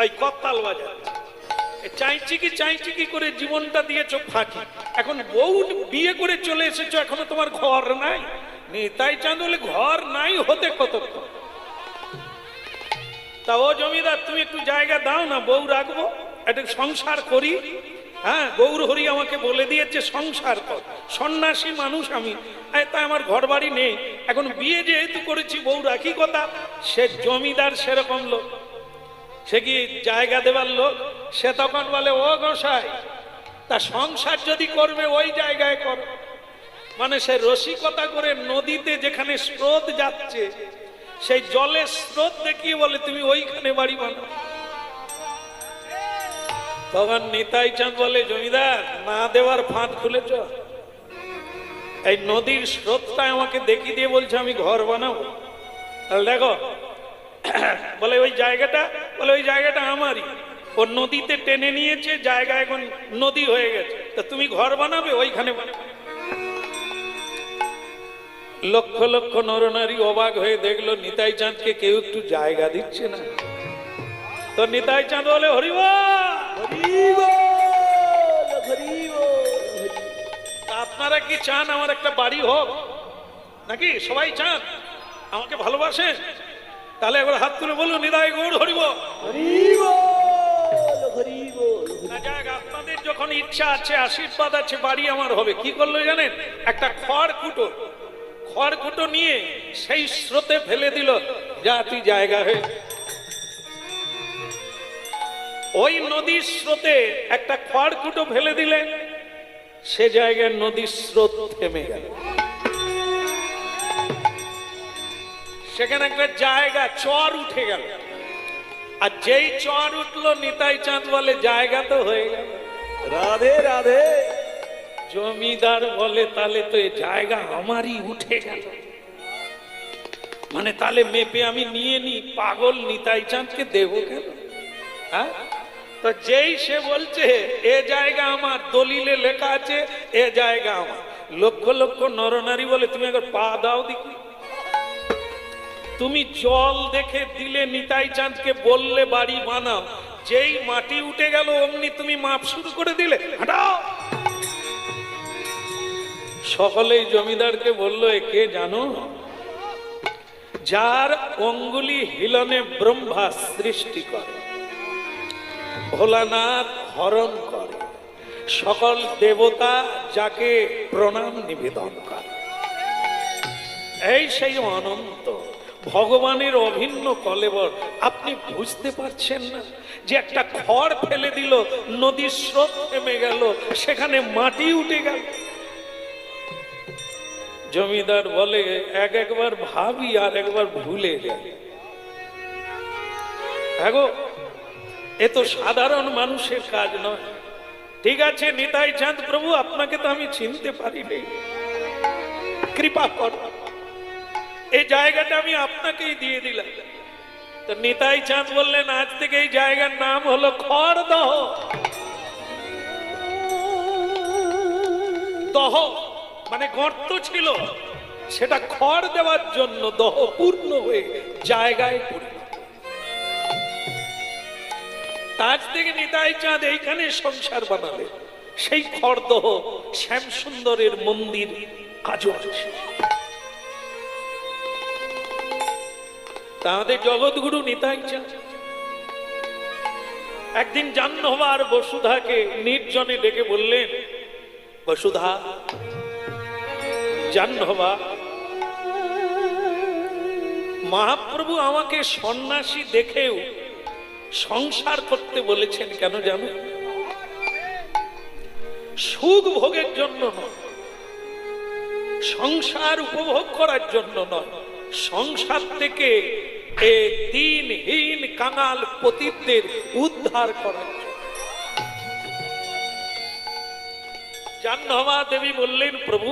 ওই করতাল বাজার, চাইছি কি করে জীবনটা দিয়েছো ফাঁকি। এখন বউ বিয়ে করে চলে এসেছো, এখনো তোমার ঘর নাই। নিতাই চাঁদ বলে ঘর নাই হতে কতক্ষণ? তা ও জমিদার তুমি একটু জায়গা দাও না, বউ রাখবো, একটা সংসার করি। হ্যাঁ, গৌর হরি আমাকে বলে দিয়েছে সংসার কর, সন্ন্যাসী মানুষ আমি, তাই আমার ঘর বাড়ি নেই, এখন বিয়ে যেহেতু করেছি বউ রাখি কথা। সে জমিদার সেরকম লোক, সে কি জায়গা দেবার লোক? সে তখন বলে ও গোসাই, তা সংসার যদি করবে ওই জায়গায় কর। মানে সে রসিকতা করে নদীতে যেখানে স্রোত যাচ্ছে, সেই জলের স্রোত দেখিয়ে বলে তুমি ওইখানে বাড়ি বানাও। তখন নিতাই চাঁদ বলে জমিদার না দেওয়ার ফাঁদ খুলেছ, এই নদীর স্রোতটা আমাকে দেখিয়ে দিয়ে বলছে আমি ঘর বানাবো। তাহলে দেখো, বলে ওই জায়গাটা আমারই, ও নদীতে টেনে নিয়েছে, জায়গা এখন নদী হয়ে গেছে, তা তুমি ঘর বানাবে ওইখানে বানাবে। লক্ষ লক্ষ নরনারী অবাক হয়ে দেখলো নিতাই চাঁদকে কেউ একটু জায়গা দিচ্ছে না। তো নিতাই চাঁদ বলে হরিব, আপনারা কি চান আমার একটা বাড়ি হোক নাকি? সবাই চান, আমাকে ভালোবাসেন? তাহলে একবার হাত তুলে বলুন নিতাই গৌর হরিব। যাক, আপনাদের যখন ইচ্ছা আছে, আশীর্বাদ আছে, বাড়ি আমার হবে। কি করলো জানেন? একটা খড়কুটো নিয়ে সেই স্রোতে ফেলে দিল, জাতি জায়গা হয়ে। ওই নদীর স্রোতে একটা খড়কুটো ফেলে দিলে সে জায়গায় নদীর স্রোত থেমে গেল। সেখানে একটা জায়গা চর উঠে গেল, আর যেই চর উঠলো নিতাই চাঁদ বলে জায়গা তো হয়ে গেল। রাধে রাধে। জমিদার বলে তাহলে তো এই জায়গা আমারই উঠে গেল, মানে তাহলে মেপে আমি নিয়ে নি, পাগল নিতাই চাঁদকে দেবো কেন? হ্যাঁ, তো যেই সে বলছে এ জায়গা আমার, দলিলে লেখা আছে এ জায়গা আমার, লক্ষ লক্ষ নরনারী বলে তুমি একবার পা দাও দেখি। তুমি জল দেখে দিলে নিতাই চাঁদকে, বললে বাড়ি বানাও, যেই মাটি উঠে গেল অমনি তুমি মাপ শুরু করে দিলে, হাঁটাও। সকলেই জমিদারকে বলল এ কে জানো? যার অঙ্গুলি হিলনে ব্রহ্মা সৃষ্টি করে, ভোলানাথ হরণ করে, সকল দেবতা যাকে প্রণাম নিবেদন করে, এই সেই অনন্ত ভগবানের অভিন্ন কলেবর। আপনি বুঝতে পারছেন না যে একটা খড় ফেলে দিল, নদীর স্রোত থেমে গেল, সেখানে মাটি উঠে গেল। জমিদার বলে একবার ভাবি আর একবার ভুলে যাই। হ্যাঁ, এ তো সাধারণ মানুষের কাজ নয়। ঠিক আছে নিতাই চাঁদ প্রভু, আপনাকে তো আমি চিনতে পারিনি, কৃপা কর, এই জায়গাটা আমি আপনাকেই দিয়ে দিলাম। তো নিতাই চাঁদ বললেন আজ থেকে এই জায়গার নাম হলো খড়দহ। দহ মানে গর্ত ছিল, সেটা খড় দেওয়ার জন্য দহ পূর্ণ হয়ে জায়গায় পরিণত। আজ থেকে নিতাই চাঁদ এইখানে সংসার বানালে, সেই খড়দহ শ্যাম সুন্দরের মন্দির আজও আছে। তাদের জগৎগুরু নিতাই চাঁদ একদিন জাহ্নবা আর বসুধাকে নির্জনে ডেকে বললেন, বসুধা, জাহ্নবা, মহাপ্রভু আমাকে সন্ন্যাসী দেখেও সংসার করতে বলেছেন কেন জানো? সুখ ভোগের জন্য নয়, সংসার উপভোগ করার জন্য নয়, সংসার থেকে এ দিনহীন কাঙাল পতিতদের উদ্ধার করার জন্য। জাহ্নবা দেবী বললেন, প্রভু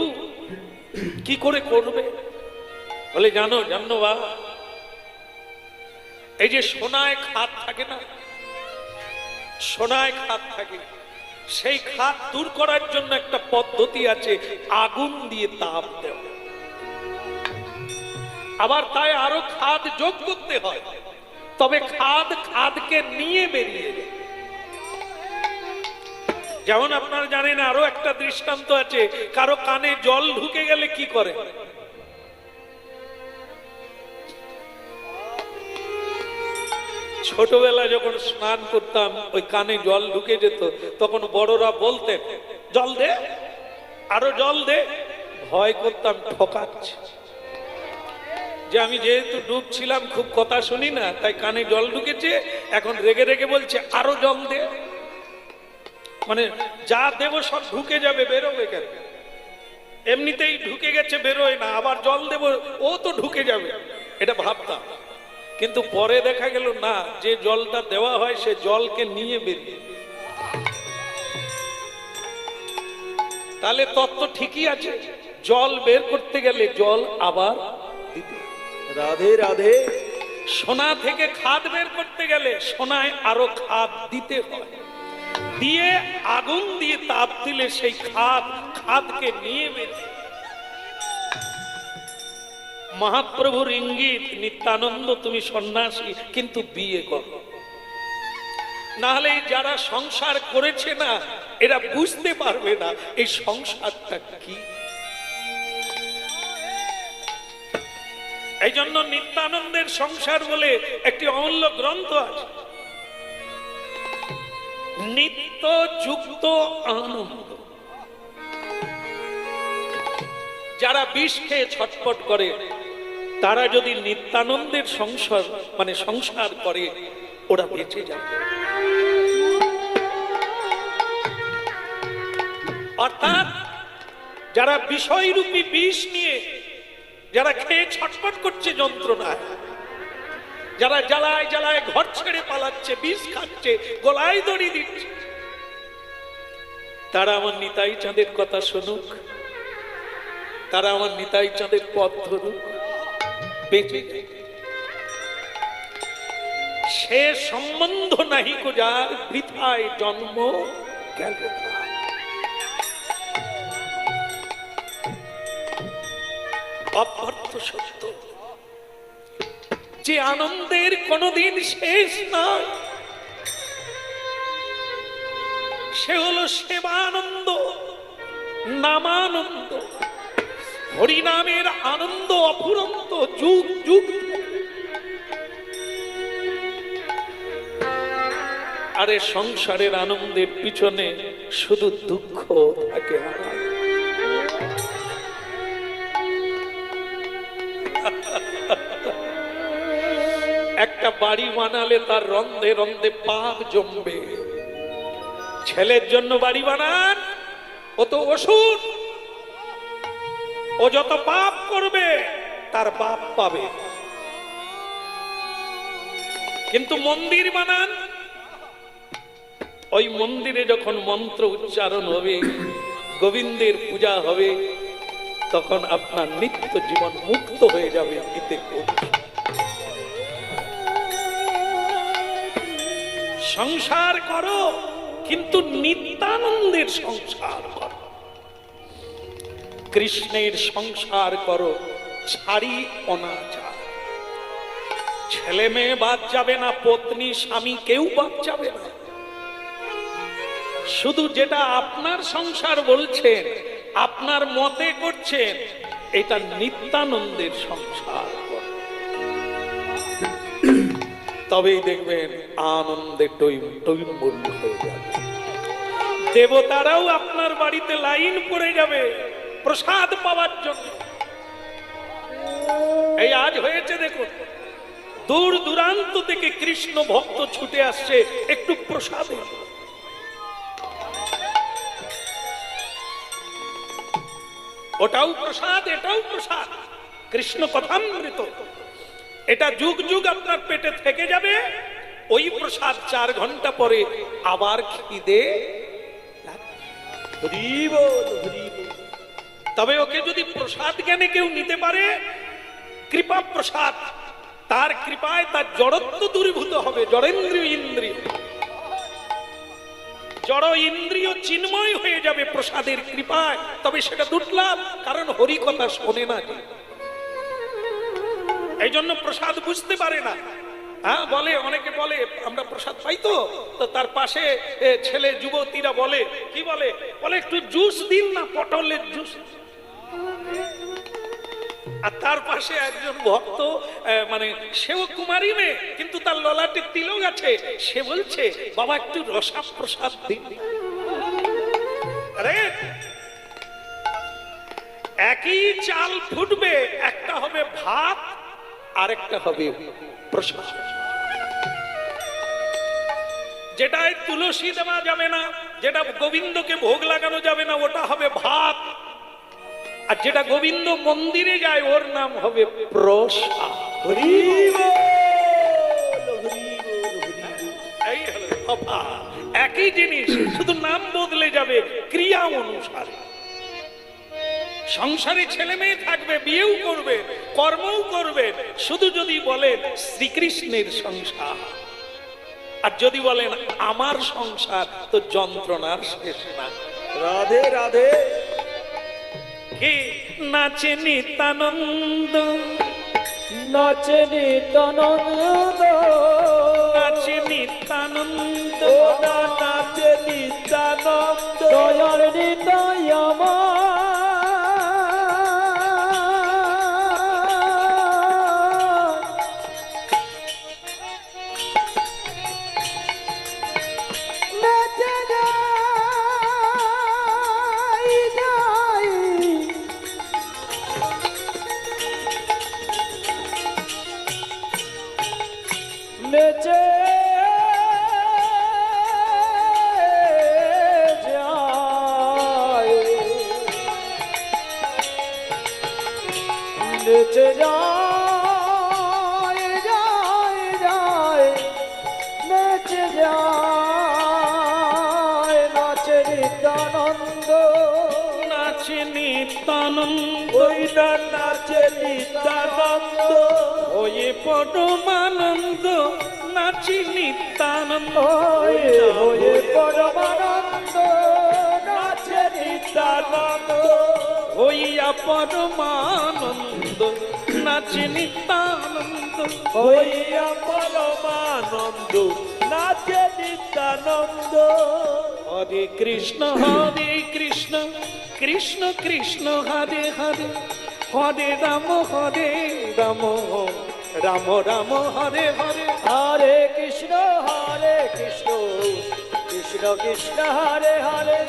কি করে করবে? বলে জানো জাহ্নবা, এই যে সোনায় খাদ থাকে না, সোনায় খাদ থাকে, সেই খাদ দূর করার জন্য একটা পদ্ধতি আছে, আগুন দিয়ে তাপ দেওয়া। আবার তাই আরো খাদ যোগ করতে হয়, তবে খাদকে নিয়ে বেরিয়ে যায়। যেমন আপনারা জানেন, আরো একটা দৃষ্টান্ত আছে, কারো কানে জল ঢুকে গেলে কি করে? ছোটবেলা যখন স্নান করতাম, ওই কানে জল ঢুকে যেত, তখন বড়রা বলতেন জল দে, আরো জল দে। ভয় করতাম ঠকাচ্ছে, যে আমি যেহেতু ডুবছিলাম, খুব কথা শুনি না, তাই কানে জল ঢুকেছে, এখন রেগে রেগে বলছে আরো জল দে। মানে যা দেব সব ঢুকে যাবে, বেরোবে কেন? এমনিতেই ঢুকে গেছে, বেরোয় না, আবার জল দেব, ও তো ঢুকে যাবে, এটা ভাবতাম। কিন্তু পরে দেখা গেল না, যে জলটা দেওয়া হয় সে জলকে নিয়ে বেরিয়ে। তাহলে তত্ত্ব ঠিকই আছে, জল বের করতে গেলে জল আবার দিতে হয়। রাধে রাধে সোনা থেকে খাদ বের করতে গেলে সোনায় আরো খাদ দিতে হয়, দিয়ে আগুন দিয়ে তাপ দিলে সেই খাদকে নিয়ে বেরিয়ে। মহাপ্রভুর ইঙ্গিত, নিত্যানন্দ তুমি সন্ন্যাসী কিন্তু বিয়ে করো, নাহলে যারা সংসার করেছে না এরা বুঝতে পারবে না এই সংসারটা কি। এই জন্য নিত্যানন্দের সংসার বলে একটি অমূল্য গ্রন্থ আছে, নিত্য যুক্ত আনন্দ। যারা বিষ খেয়ে ছটফট করে তারা যদি নিত্যানন্দের সংসার করে ওরা বেঁচে যাবে। অর্থাৎ যারা বিষয়রূপী বিষ নিয়ে যারা খেয়ে ছটফট করছে যন্ত্রণায়, যারা জ্বালায় জ্বালায় ঘর ছেড়ে পালাচ্ছে, বিষ খাচ্ছে, গলায় দড়ি দিচ্ছে, তারা আমার নিতাই চাঁদের কথা শুনুক, তারা আমার নিতাই চাঁদের পথ ধরুক, বেঁচে যায়। সে সম্বন্ধ নাহি কো যার বৃথায় জন্ম গেল। অপার্থ সত্য যে আনন্দের কোনদিন শেষ নয়, সে হলো সেবানন্দ, নামানন্দ, হরিনামের আনন্দ অফুরন্ত যুগ যুগ। আরে সংসারের আনন্দের পিছনে শুধু দুঃখ থাকে। একটা বাড়ি বানালে তার রন্ধে রন্ধে পাপ জমবে। ছেলের জন্য বাড়ি বানান, ও তো অসুর, ও যত পাপ করবে তার বাপ পাবে। কিন্তু মন্দির বানান, ওই মন্দিরে যখন মন্ত্র উচ্চারণ হবে, গোবিন্দের পূজা হবে, তখন আপনার নিত্য জীবন মুক্ত হয়ে যাবে। এতে সংসার করো কিন্তু নিত্যানন্দের সংসার করো, কৃষ্ণের সংসার করো, ছাড়ি অনাচার। ছেলে মেয়ে বাদ যাবে না, পত্নী স্বামী কেউ বাদ যাবে না। শুধু যেটা আপনার সংসার বলছেন, আপনার মতে করছেন, এটা নিত্যানন্দের সংসার করো, তবেই দেখবেন আনন্দে টইমুল হয়ে যাবে। দেবতারাও আপনার বাড়িতে লাইন পড়ে যাবে প্রসাদ পাওয়ার জন্য। এই আজ হয়েছে দেখুন, দূর দূরান্ত থেকে কৃষ্ণ ভক্ত ছুটে আসছে একটু প্রসাদে। ওটাও প্রসাদ, এটাও প্রসাদ, কৃষ্ণ কথামৃত। এটা যুগ যুগ আপনার পেটে থেকে যাবে। ওই প্রসাদ 4 ঘন্টা পরে আবার খিদে। তবে ওকে যদি প্রসাদ জ্ঞানে কেউ নিতে পারে, কৃপা প্রসাদ, তার কৃপায় তার জড়ত্ব দূরীভূত হবে। জড়েন্দ্রিয় ইন্দ্রিয়, জড় ইন্দ্রিয় চিন্ময় হয়ে যাবে প্রসাদের কৃপায়। তবে সেটা দুর্লভ, কারণ হরি কথা শোনে না। এই জন্য প্রসাদ বুঝতে পারে না। হ্যাঁ বলে, অনেকে বলে আমরা প্রসাদ পাই তো, তার পাশে ছেলে যুবতীরা বলে, কি বলে, বলে একটু জুস দিন না, পটলের জুস। আর তার পাশে একজন ভক্ত, মানে সেও কুমারী মেয়ে, কিন্তু তার ললাটে তিলক আছে, সে বলছে বাবা একটু রসা প্রসাদ দিন। আরে একই চাল ফুটবে, একটা হবে ভাত আরেকটা হবে প্রসাদ। যেটায় তুলসী দেওয়া যাবে না, যেটা গোবিন্দকে ভোগ লাগানো যাবে না, ওটা হবে ভাত। আর যেটা গোবিন্দ মন্দিরে যায় ওর নাম হবে প্রসাদ। এই হলো তফাৎ। একই জিনিস, শুধু নাম বদলে যাবে ক্রিয়া অনুসারে। সংসারে ছেলে মেয়ে থাকবে, বিয়েও করবে, কর্মও করবে, শুধু যদি বলেন শ্রীকৃষ্ণের সংসার, আর যদি বলেন আমার সংসার, তো যন্ত্রণার শেষ না। রাধে রাধে। কে নাচে নিত্যানন্দ, নাচে নিত্যানন্দ, নাচে নিত্যানন্দ, ও না নাচে নিত্যানন্দ, দয়াল নিতাই আমার। নেচে যাই যাই, নেচে যায়, নেচে যায় যায় যায়, নেচে যায়, নাচে নিত্যানন্দ, নাচে নিত্যানন্দ, ওই না নাচে নিত্যানন্দ, ওয়ে পরমানন্দ, নাচে নিত্যানন্দ, হয়ে হয়ে পরমানন্দ, নাচে নিত্যানন্দ, হইয়া পরমানন্দ, নাচে নিত্যানন্দ, হইয়া পরমানন্দ, নাচে নিত্যানন্দ। হরে কৃষ্ণ হরে কৃষ্ণ, কৃষ্ণ কৃষ্ণ হরে হরে, হরে রাম রাম, রাম রাম হরে হরে। হরে কৃষ্ণ কৃষ্ণ কৃষ্ণ হরে হরে,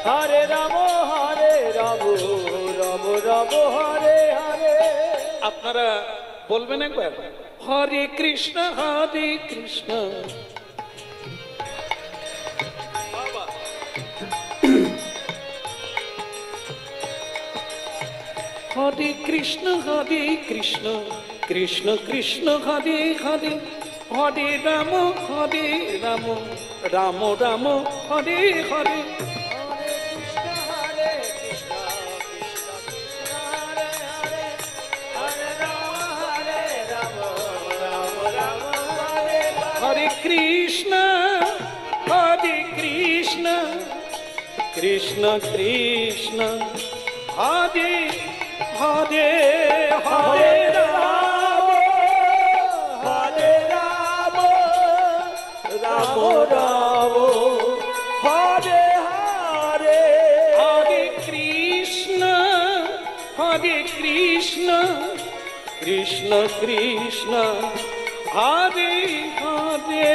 হরে রাম রাম, রাম রাম হরে হরে। আপনারা বলবেন একবার, হরে কৃষ্ণ কৃষ্ণ, হরে কৃষ্ণ কৃষ্ণ, কৃষ্ণ কৃষ্ণ হরে হরে, হরে রাম রাম, রাম রাম হরে হরে। হরে কৃষ্ণ কৃষ্ণ, কৃষ্ণ কৃষ্ণ হরে হরে, হরে রাম হরে রাম, রাম রাম, হরে হরে, হরে কৃষ্ণ কৃষ্ণ, কৃষ্ণ কৃষ্ণ হরে হরে,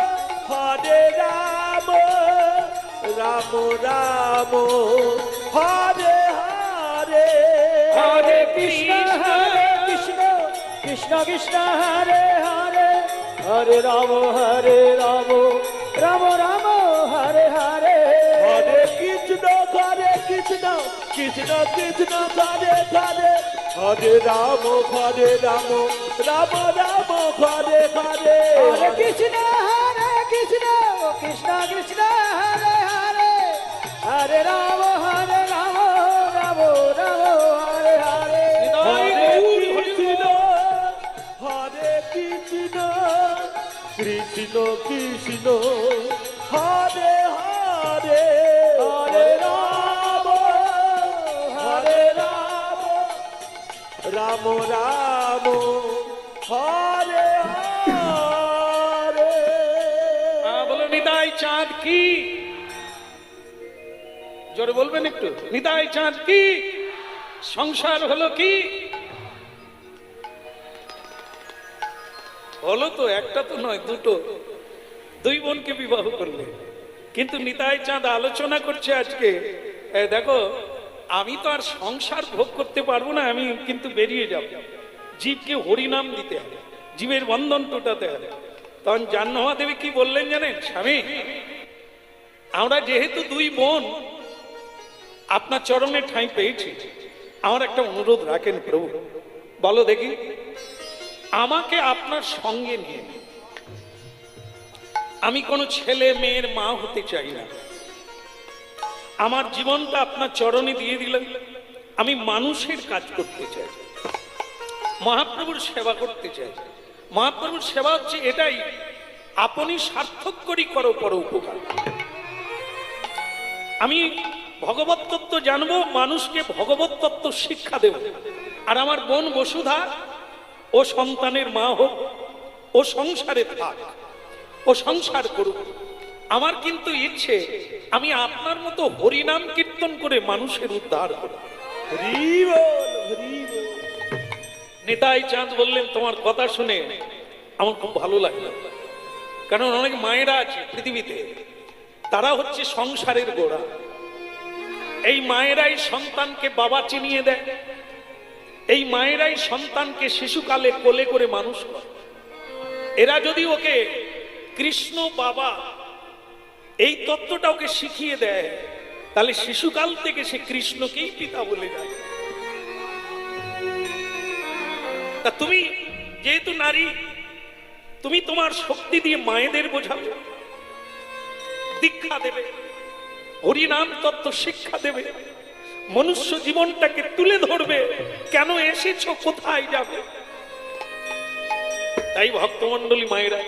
হরে রাম, হরে রাম, রাম রাম, হরে হরে, হরে কৃষ্ণ কৃষ্ণ, কৃষ্ণ কৃষ্ণ হরে হরে, হরে রাম রাম, রাম রাম হরে হরে। হরে কৃষ্ণ কৃষ্ণ, কৃষ্ণ কৃষ্ণ হরে হরে, হরে রাম রাম, রাম রাম হরে হরে। হরে কৃষ্ণ কৃষ্ণ, কৃষ্ণ কৃষ্ণ হরে হরে, হরে রাম রাম, রাম রাম হরে হরে। হরে কৃষ্ণ, হরে কৃষ্ণ, কৃষ্ণ কৃষ্ণ হরে হরে, হরে রাম, হরে রাম, রাম রাম হরে হরে। বলো নিতাই চাঁদ কি, জোরে বলবেন একটু, নিতাই চাঁদ কি, সংসার হলো কি? হলো তো, একটা তো নয়, দুটো, দুই বোনকে বিবাহ করলে। কিন্তু নিতাই চাঁদ আলোচনা করছে আজকে, দেখো আমি তো আর সংসার ভোগ করতে পারবো না, আমি কিন্তু বেরিয়ে যাব, জীবকে হরিনাম দিতে হবে, জীবের বন্ধন টুটাতে হবে। তখন জাহ্নবী দেবী কি বললেন জানেন? স্বামী, আমরা যেহেতু দুই বোন আপনার চরণে ঠাঁই পেয়েছি, আমার একটা অনুরোধ রাখেন প্রভু। বলো দেখি, আমাকে আপনার সঙ্গে নিয়ে, আমি কোনো ছেলে মেয়ের মা হতে চাই না, আমার জীবনটা আপনার চরণে দিয়ে দিলেন, আমি মানুষের কাজ করতে চাই, মহাপ্রভুর সেবা করতে চাই। মহাপ্রভুর সেবা হচ্ছে এটাই, আপনি সার্থক করি করো পর উপকার। আমি ভগবত তত্ত্ব জানবো, মানুষকে ভগবত তত্ত্ব শিক্ষা দেব। আর আমার বোন বসুধা, ও সন্তানের মা হোক, ও সংসারে থাক, ও সংসার করুক। আমার কিন্তু ইচ্ছে আমি আপনার মতো হরিনাম কীর্তন করে মানুষের উদ্ধার করব। হরি বল, হরি বল। নিতাই চাঁদ বললেন, তোমার কথা শুনে আমার খুব ভালো লাগলো। কারণ অনেক মায়েরা আছে পৃথিবীতে, তারা হচ্ছে সংসারের গোড়া। এই মায়েরাই সন্তানকে বাবা চিনিয়ে দেয়, এই মায়েরাই সন্তানকে শিশুকালে কোলে করে মানুষ করে। এরা যদি ওকে কৃষ্ণ বাবা এই তত্ত্বটা ওকে শিখিয়ে দেয়, তাহলে শিশুকাল থেকে সে কৃষ্ণকেই পিতা বলে যায়। তা তুমি যেহেতু নারী, তুমি তোমার শক্তি দিয়ে মায়েদের বোঝাবে, দীক্ষা দেবে, হরিনাম তত্ত্ব শিক্ষা দেবে, মনুষ্য জীবনটাকে তুলে ধরবে, কেন এসেছো, কোথায় যাবে। তাই ভক্তমণ্ডলী মায়েরা,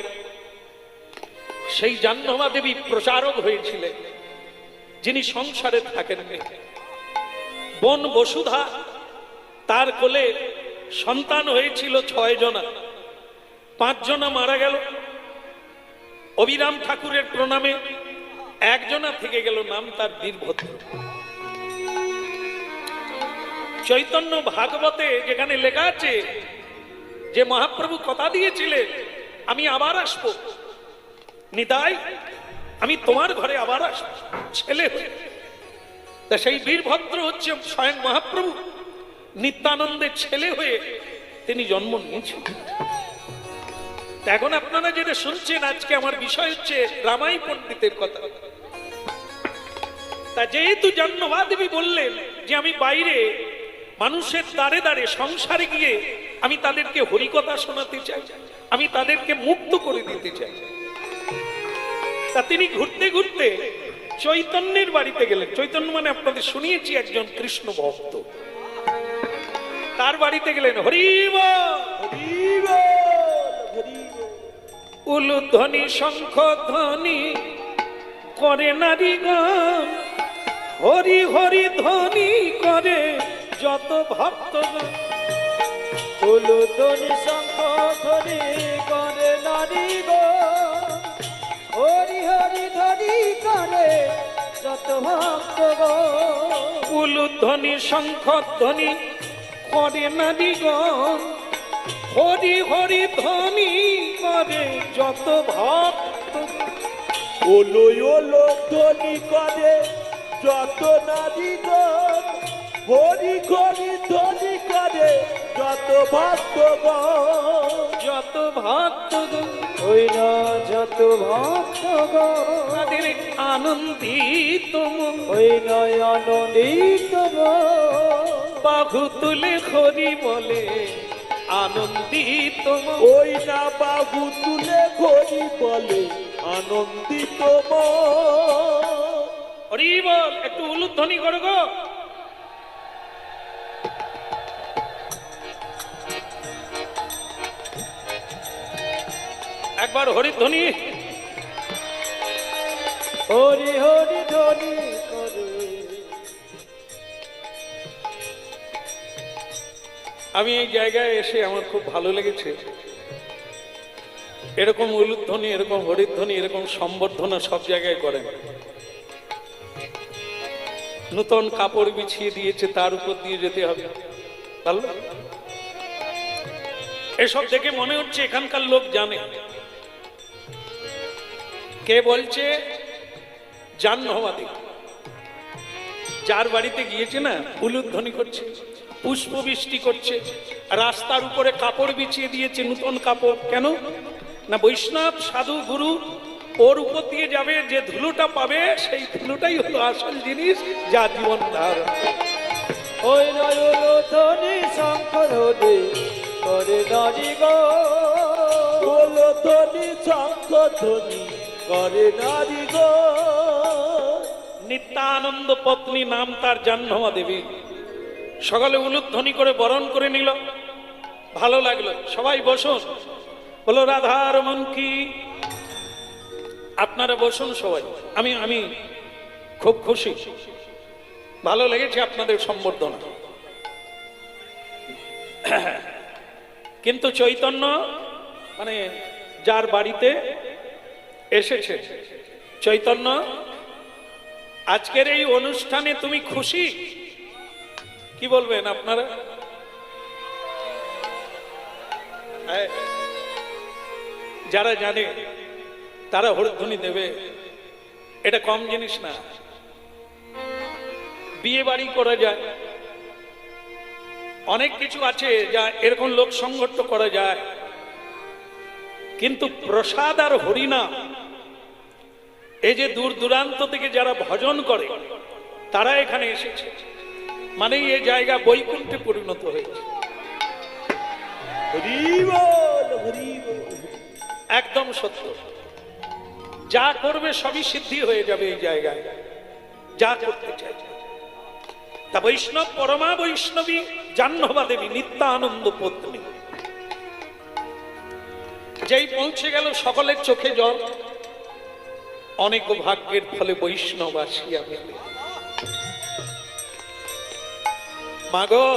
সেই জাহ্নবী দেবী প্রচারক হয়েছিলেন, যিনি সংসারে থাকেননি। বোন বসুধা, তার কোলে সন্তান হয়েছিল 6 জনা, 5 জনা মারা গেল। অবিরাম ঠাকুরের প্রণামে 1 জনা থেকে গেল, নাম তার বীরভদ্র। চৈতন্য ভাগবতে যেখানে লেখা আছে যে মহাপ্রভু কথা দিয়েছিলেন, আমি আবার আসবো নিতাই, আমি তোমার ঘরে আবার আসবো ছেলে হয়ে। তা সেই বীরভদ্র হচ্ছে স্বয়ং মহাপ্রভু, নিত্যানন্দের ছেলে হয়ে তিনি জন্ম নিয়েছেন। এখন আপনারা যেটা শুনছেন, আজকে আমার বিষয় হচ্ছে রামাই পণ্ডিতের কথা। তা যেহেতু জাহ্নবী দেবী বললেন যে আমি বাইরে মানুষের দ্বারে দ্বারে সংসারে গিয়ে আমি তাদেরকে হরিকথা শোনাতে চাই, আমি তাদেরকে মুক্ত করে দিতে চাই। তা তিনি ঘুরতে ঘুরতে চৈতন্যের বাড়িতে গেলেন। চৈতন্য মানে আপনাদের শুনিয়েছি একজন কৃষ্ণ ভক্ত, তার বাড়িতে গেলেন। হরি বল, হরি বল, হরি বল। উলুধ্বনি শঙ্খ ধ্বনি করে নারী গান, হরি হরি ধ্বনি করে যত ভক্তগণ। উলুধ্বনি শঙ্খ ধ্বনি করে নারী গো, হরি হরি ধ্বনি করে যত ভক্ত গো। উলুধ্বনি শঙ্খ ধ্বনি করে নারী গান, হরি হরি ধ্বনি করে যত ভক্ত। ওলো ওলো ধ্বনি করে যত নারীগণ, হরি হরি ধ্বনি করে যত ভক্তগণ। যত ভক্তগণ ওই না যত ভক্ত গো, তাদের আনন্দিত মন, ওই নয় আনন্দিত গো। বাহু তুলে হরি বলে আনন্দিত মন। ওই না বাহু তুলে হরি বলে আনন্দিত মন। হরি বল, একটু উলুধ্বনি করো গো। একবার হরিধ্বনি। হরি হরি ধ্বনি করে। আমি এই জায়গায় এসে আমার খুব ভালো লেগেছে। এরকম উলুধ্বনি, এরকম হরিধ্বনি, এরকম সম্বর্ধনা সব জায়গায় করেন। নূতন কাপড় বিছিয়ে দিয়েছে, তার উপর দিয়ে যেতে হবে। ভালো, এসব দেখে মনে হচ্ছে এখানকার লোক জানে। কে বলছে? জাহ্নবী, যার বাড়িতে গিয়েছে না, উলুধ্বনি করছে, পুষ্প বৃষ্টি করছে, রাস্তার উপরে কাপড় বিছিয়ে দিয়েছে, নূতন কাপড়। কেন না, বৈষ্ণব সাধু গুরু ওর উপর দিয়ে যাবে, যে ধুলোটা পাবে সেই ধুলোটাই হলো আসল জিনিস, যা জীবন ধারণ। ওই নয় উলুধ্বনি শঙ্খ ধ্বনি করে নারী গো, ওলো ধ্বনি শঙ্খ ধ্বনি করে নারীগণ। নিত্যানন্দ পত্নী, নাম তার জাহ্নবা দেবী। সকালে উলুধ্বনি করে বরণ করে নিল, ভালো লাগলো। সবাই বসুন, বলো রাধার মন কি। আপনারা বসুন সবাই। আমি খুব খুশি, ভালো লেগেছে আপনাদের সম্বর্ধনা। কিন্তু চৈতন্য মানে যার বাড়িতে এসেছে, চৈতন্য আজকের এই অনুষ্ঠানে তুমি খুশি? কি বলবেন আপনারা? যারা জানে তারা হরিধ্বনি দেবে, এটা কম জিনিস না। বিয়ে বাড়ি করা যায়, অনেক কিছু আছে যা এরকম লোক সংগঠন করা যায়, কিন্তু প্রসাদ আর হরিনাম, এই যে দূর দূরান্ত থেকে যারা ভজন করে তারা এখানে এসেছে, মানে এই জায়গা বৈকুণ্ঠে পরিণত হয়েছে। হরি বল, হরি বল। একদম সত্য। যা করবে সবই সিদ্ধি হয়ে যাবে এই জায়গায়, যা করতে চাই। তা বৈষ্ণব, পরমা বৈষ্ণবী জাহ্নবা দেবী, নিত্যানন্দ পত্নী, যেই পৌঁছে গেল সকলের চোখে জল। অনেক ভাগ্যের ফলে বৈষ্ণব আসিয়া মেলে। মাগো,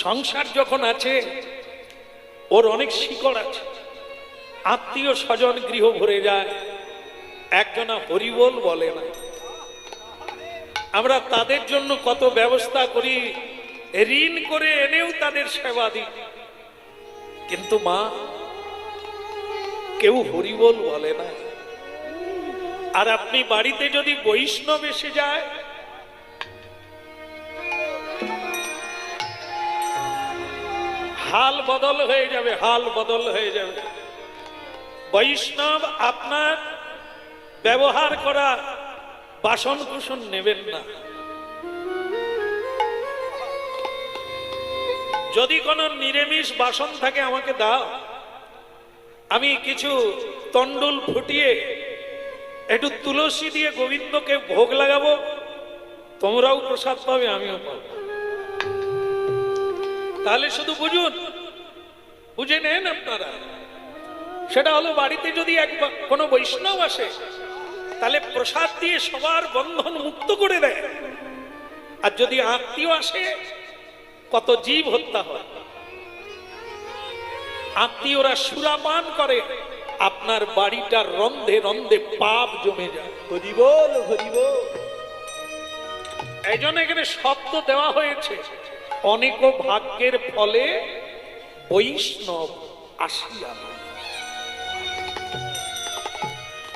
সংসার যখন আছে ওর অনেক শিকড় আছে, আত্মীয় স্বজন গৃহ ভরে যায়, একজনা হরিবোল বলে না। আমরা তাদের জন্য কত ব্যবস্থা করি, ঋণ করে এনেও তাদের সেবা দিই, কিন্তু মা কেউ হরিবোল বলে না। আর আপনি বাড়িতে যদি বৈষ্ণব এসে যায়, হাল বদল হয়ে যাবে, হাল বদল হয়ে যাবে। বৈষ্ণব আপনার ব্যবহার করা বাসন কুসন নেবেন না। যদি কোনো নিরামিষ বাসন থাকে আমাকে দাও, আমি কিছু তন্ডুল ফুটিয়ে একটু তুলসী দিয়ে গোবিন্দকে ভোগ লাগাবো, তোমরাও প্রসাদ পাবে, আমিও পাবো। তাহলে শুধু বুঝুন, বুঝে নেন আপনারা। সেটা হলো বাড়িতে যদি একবার কোনো বৈষ্ণব আসে, তাহলে প্রসাদ দিয়ে সবার বন্ধন মুক্ত করে দেয়। আর যদি আত্মীয় আসে, কত জীব হত্যা হয়। আত্মীয়রা সুরাপান করে, আপনার বাড়িটার রন্ধে রন্ধে পাপ জমে যায়। হরি বল, হরি বল। এই জন্য এখানে শব্দ দেওয়া হয়েছে, অনেক ভাগ্যের ফলে বৈষ্ণব আসিয়া।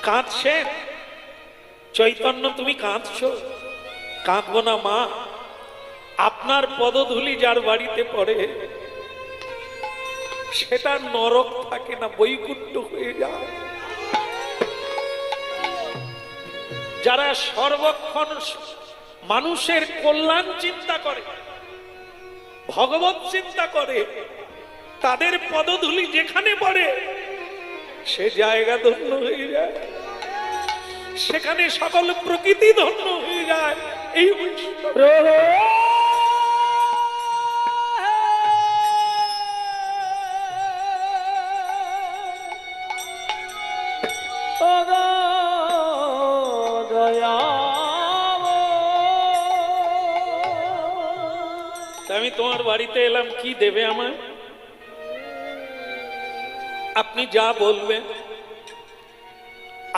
কাঁদছেন চৈতন্য, তুমি কাঁদছো? কাঁদবো না মা। আপনার পদধূলি যার বাড়িতে পড়ে, সেটা নরক থাকে না, বৈকুণ্ঠ হয়ে যায়। যারা সর্বক্ষণ মানুষের কল্যাণ চিন্তা করে, ভগবত চিন্তা করে, তাদের পদধূলি যেখানে পড়ে সে জায়গা ধন্য হয়ে যায়, সেখানে সকল প্রকৃতি ধন্য হয়ে যায়। এই আমি তোমার বাড়িতে এলাম, কি দেবে আমায়? আপনি যা বলবেন।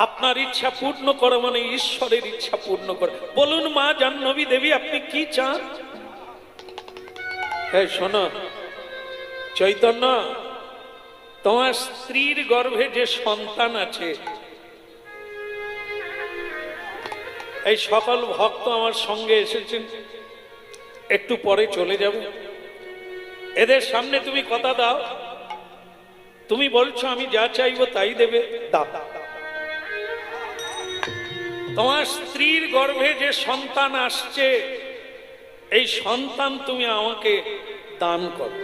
আপনার ইচ্ছা পূর্ণ করা মানে ঈশ্বরের ইচ্ছা পূর্ণ করা। বলুন মা জাহ্নবী দেবী, আপনি কি চান? হ্যাঁ শোনো চৈতন্য, তোমার স্ত্রীর গর্ভে যে সন্তান আছে, এই সকল ভক্ত আমার সঙ্গে এসেছেন, একটু পরে চলে যাবে। এদের সামনে তুমি কথা দাও, তুমি বলছো আমি যা চাইবো তাই দেবে, দাও। তোমার স্ত্রীর গর্ভে যে সন্তান আসছে, এই সন্তান তুমি আমাকে দান করো।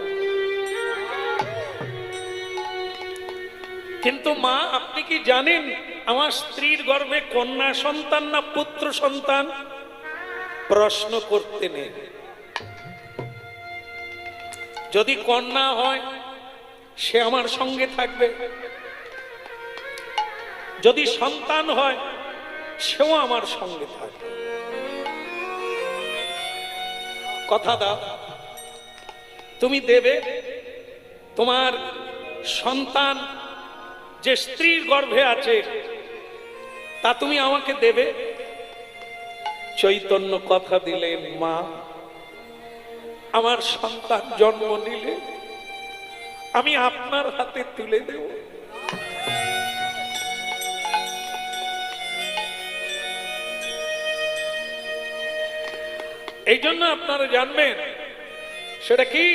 কিন্তু মা, আপনি কি জানেন আমার স্ত্রীর গর্ভে কন্যা সন্তান না পুত্র সন্তান? প্রশ্ন করতে নেই। যদি কন্যা হয় সে আমার সঙ্গে থাকবে, যদি সন্তান হয় সেও আমার সঙ্গে থাকবে। কথা দাও, তুমি দেবে তোমার সন্তান যে স্ত্রীর গর্ভে আছে তা তুমি আমাকে দেবে? চৈতন্য কথা দিলেন, মা আমার সন্তান জন্ম নিলে আমি আপনার হাতে তুলে দেব। এই জন্য আপনারা জানবেন সেটা কি,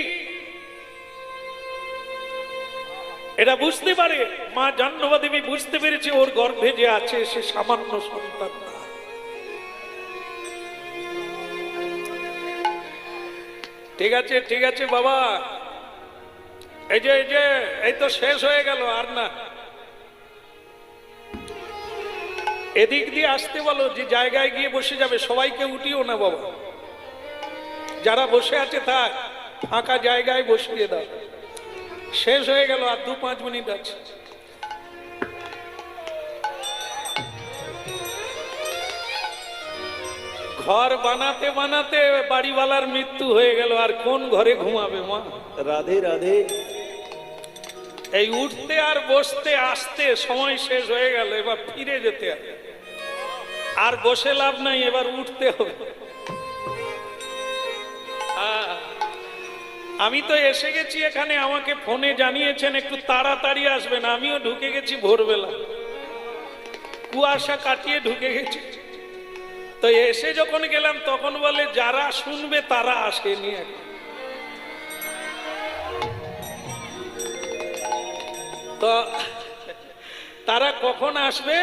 এটা বুঝতে পারে মা জাহ্নবী দেবী বুঝতে পেরেছে ওর গর্ভে যে আছে সে সামান্য সন্তান না। ঠিক আছে, ঠিক আছে বাবা, এই যে এই তো শেষ হয়ে গেল, আর না। এদিক দিয়ে আসতে বলো, যে জায়গায় গিয়ে বসে যাবে সবাইকে উঠিও না বাবা, যারা বসে আছে তার ফাঁকা জায়গায় বসিয়ে দাও। শেষ হয়ে গেল, আর 2-5 মিনিট আছে। ঘর বানাতে বানাতে বাড়িওয়ালার মৃত্যু হয়ে গেল, আর কোন ঘরে ঘুমাবে মা? রাধে রাধে। এই উঠতে আর বসতে আসতে সময় শেষ হয়ে গেল, এবার ফিরে যেতে হবে। আর বসে লাভ নাই, এবার উঠতে হবে। আমি তো এসে গেছি এখানে, আমাকে ফোনে জানিয়েছেন একটু তাড়াতাড়ি আসবেন। আমিও ঢুকে গেছি ভোরবেলা, কুয়াশা কাটিয়ে ঢুকে গেছি। তো এসে যখন গেলাম তখন বলে যারা শুনবে তারা আসেনি এখন। তো তারা কখন আসবে?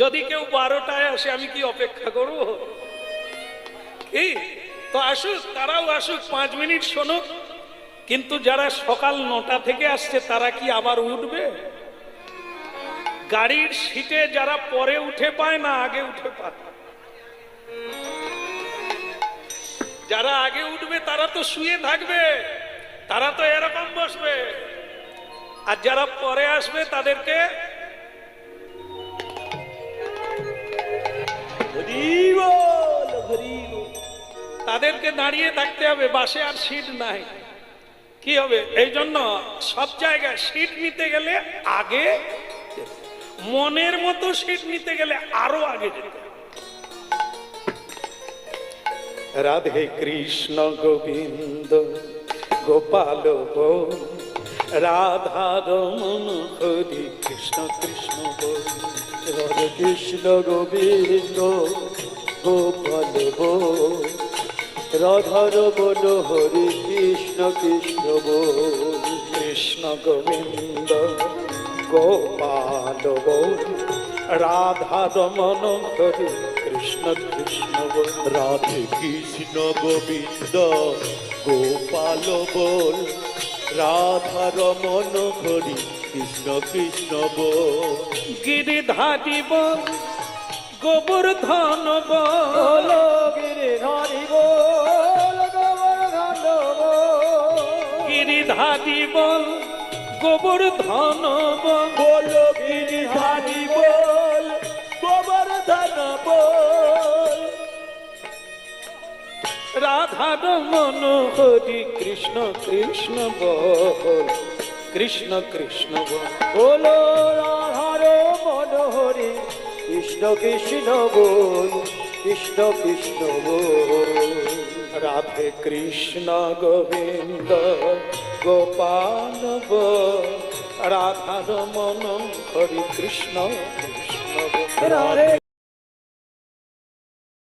যদি কেউ 12টায় আসে আমি কি অপেক্ষা করব? এই তো আসুক, তারাও আসুক, 5 মিনিট শোনুক। কিন্তু যারা সকাল 9টা থেকে আসছে তারা কি আবার উঠবে? গাড়ির সিটে যারা পরে উঠে পায় না আগে উঠে পায়? যারা আগে উঠবে তারা তো শুয়ে থাকবে, তারা তো এরকম বসবে। আর যারা পরে আসবে তাদেরকে হরি বল, হরি বল। তাদেরকে দাঁড়িয়ে থাকতে হবে, বাসে আর সিট নাই। কি হবে? এই জন্য সব জায়গায় সিট নিতে গেলে আগে, মনের মতো সিট নিতে গেলে আরো আগে যেতে হবে। রাধে কৃষ্ণ গোবিন্দ গোপাল বল, রাধা রমন হরি কৃষ্ণ কৃষ্ণ বল। রাধে কৃষ্ণ গোবিন্দ গোপাল বল, রাধা রমণ হরে কৃষ্ণ কৃষ্ণ বল। কৃষ্ণ গোবিন্দ গোপাল বল, রাধা রমন হরি কৃষ্ণ কৃষ্ণ বল। রাধে কৃষ্ণ গোবিন্দ গোপাল বল, রাধা রমন হরি কৃষ্ণ কৃষ্ণ বল। গিরিধারী বল, গোবর্ধন বল, গিরিধারী বল, গোবর্ধন বল। গিরিধারী বল, গোবর্ধন বল। বলো গিরিধারী বল, গোবর্ধন বল। রাধা রমন হরি কৃষ্ণ কৃষ্ণ বল, কৃষ্ণ কৃষ্ণ বল। বলো রাধার মন হরি কৃষ্ণ কৃষ্ণ বল, কৃষ্ণ কৃষ্ণ বল। রাধে কৃষ্ণ গোবিন্দ গোপাল বল, রাধা রমন হরি কৃষ্ণ কৃষ্ণ বল। রাধে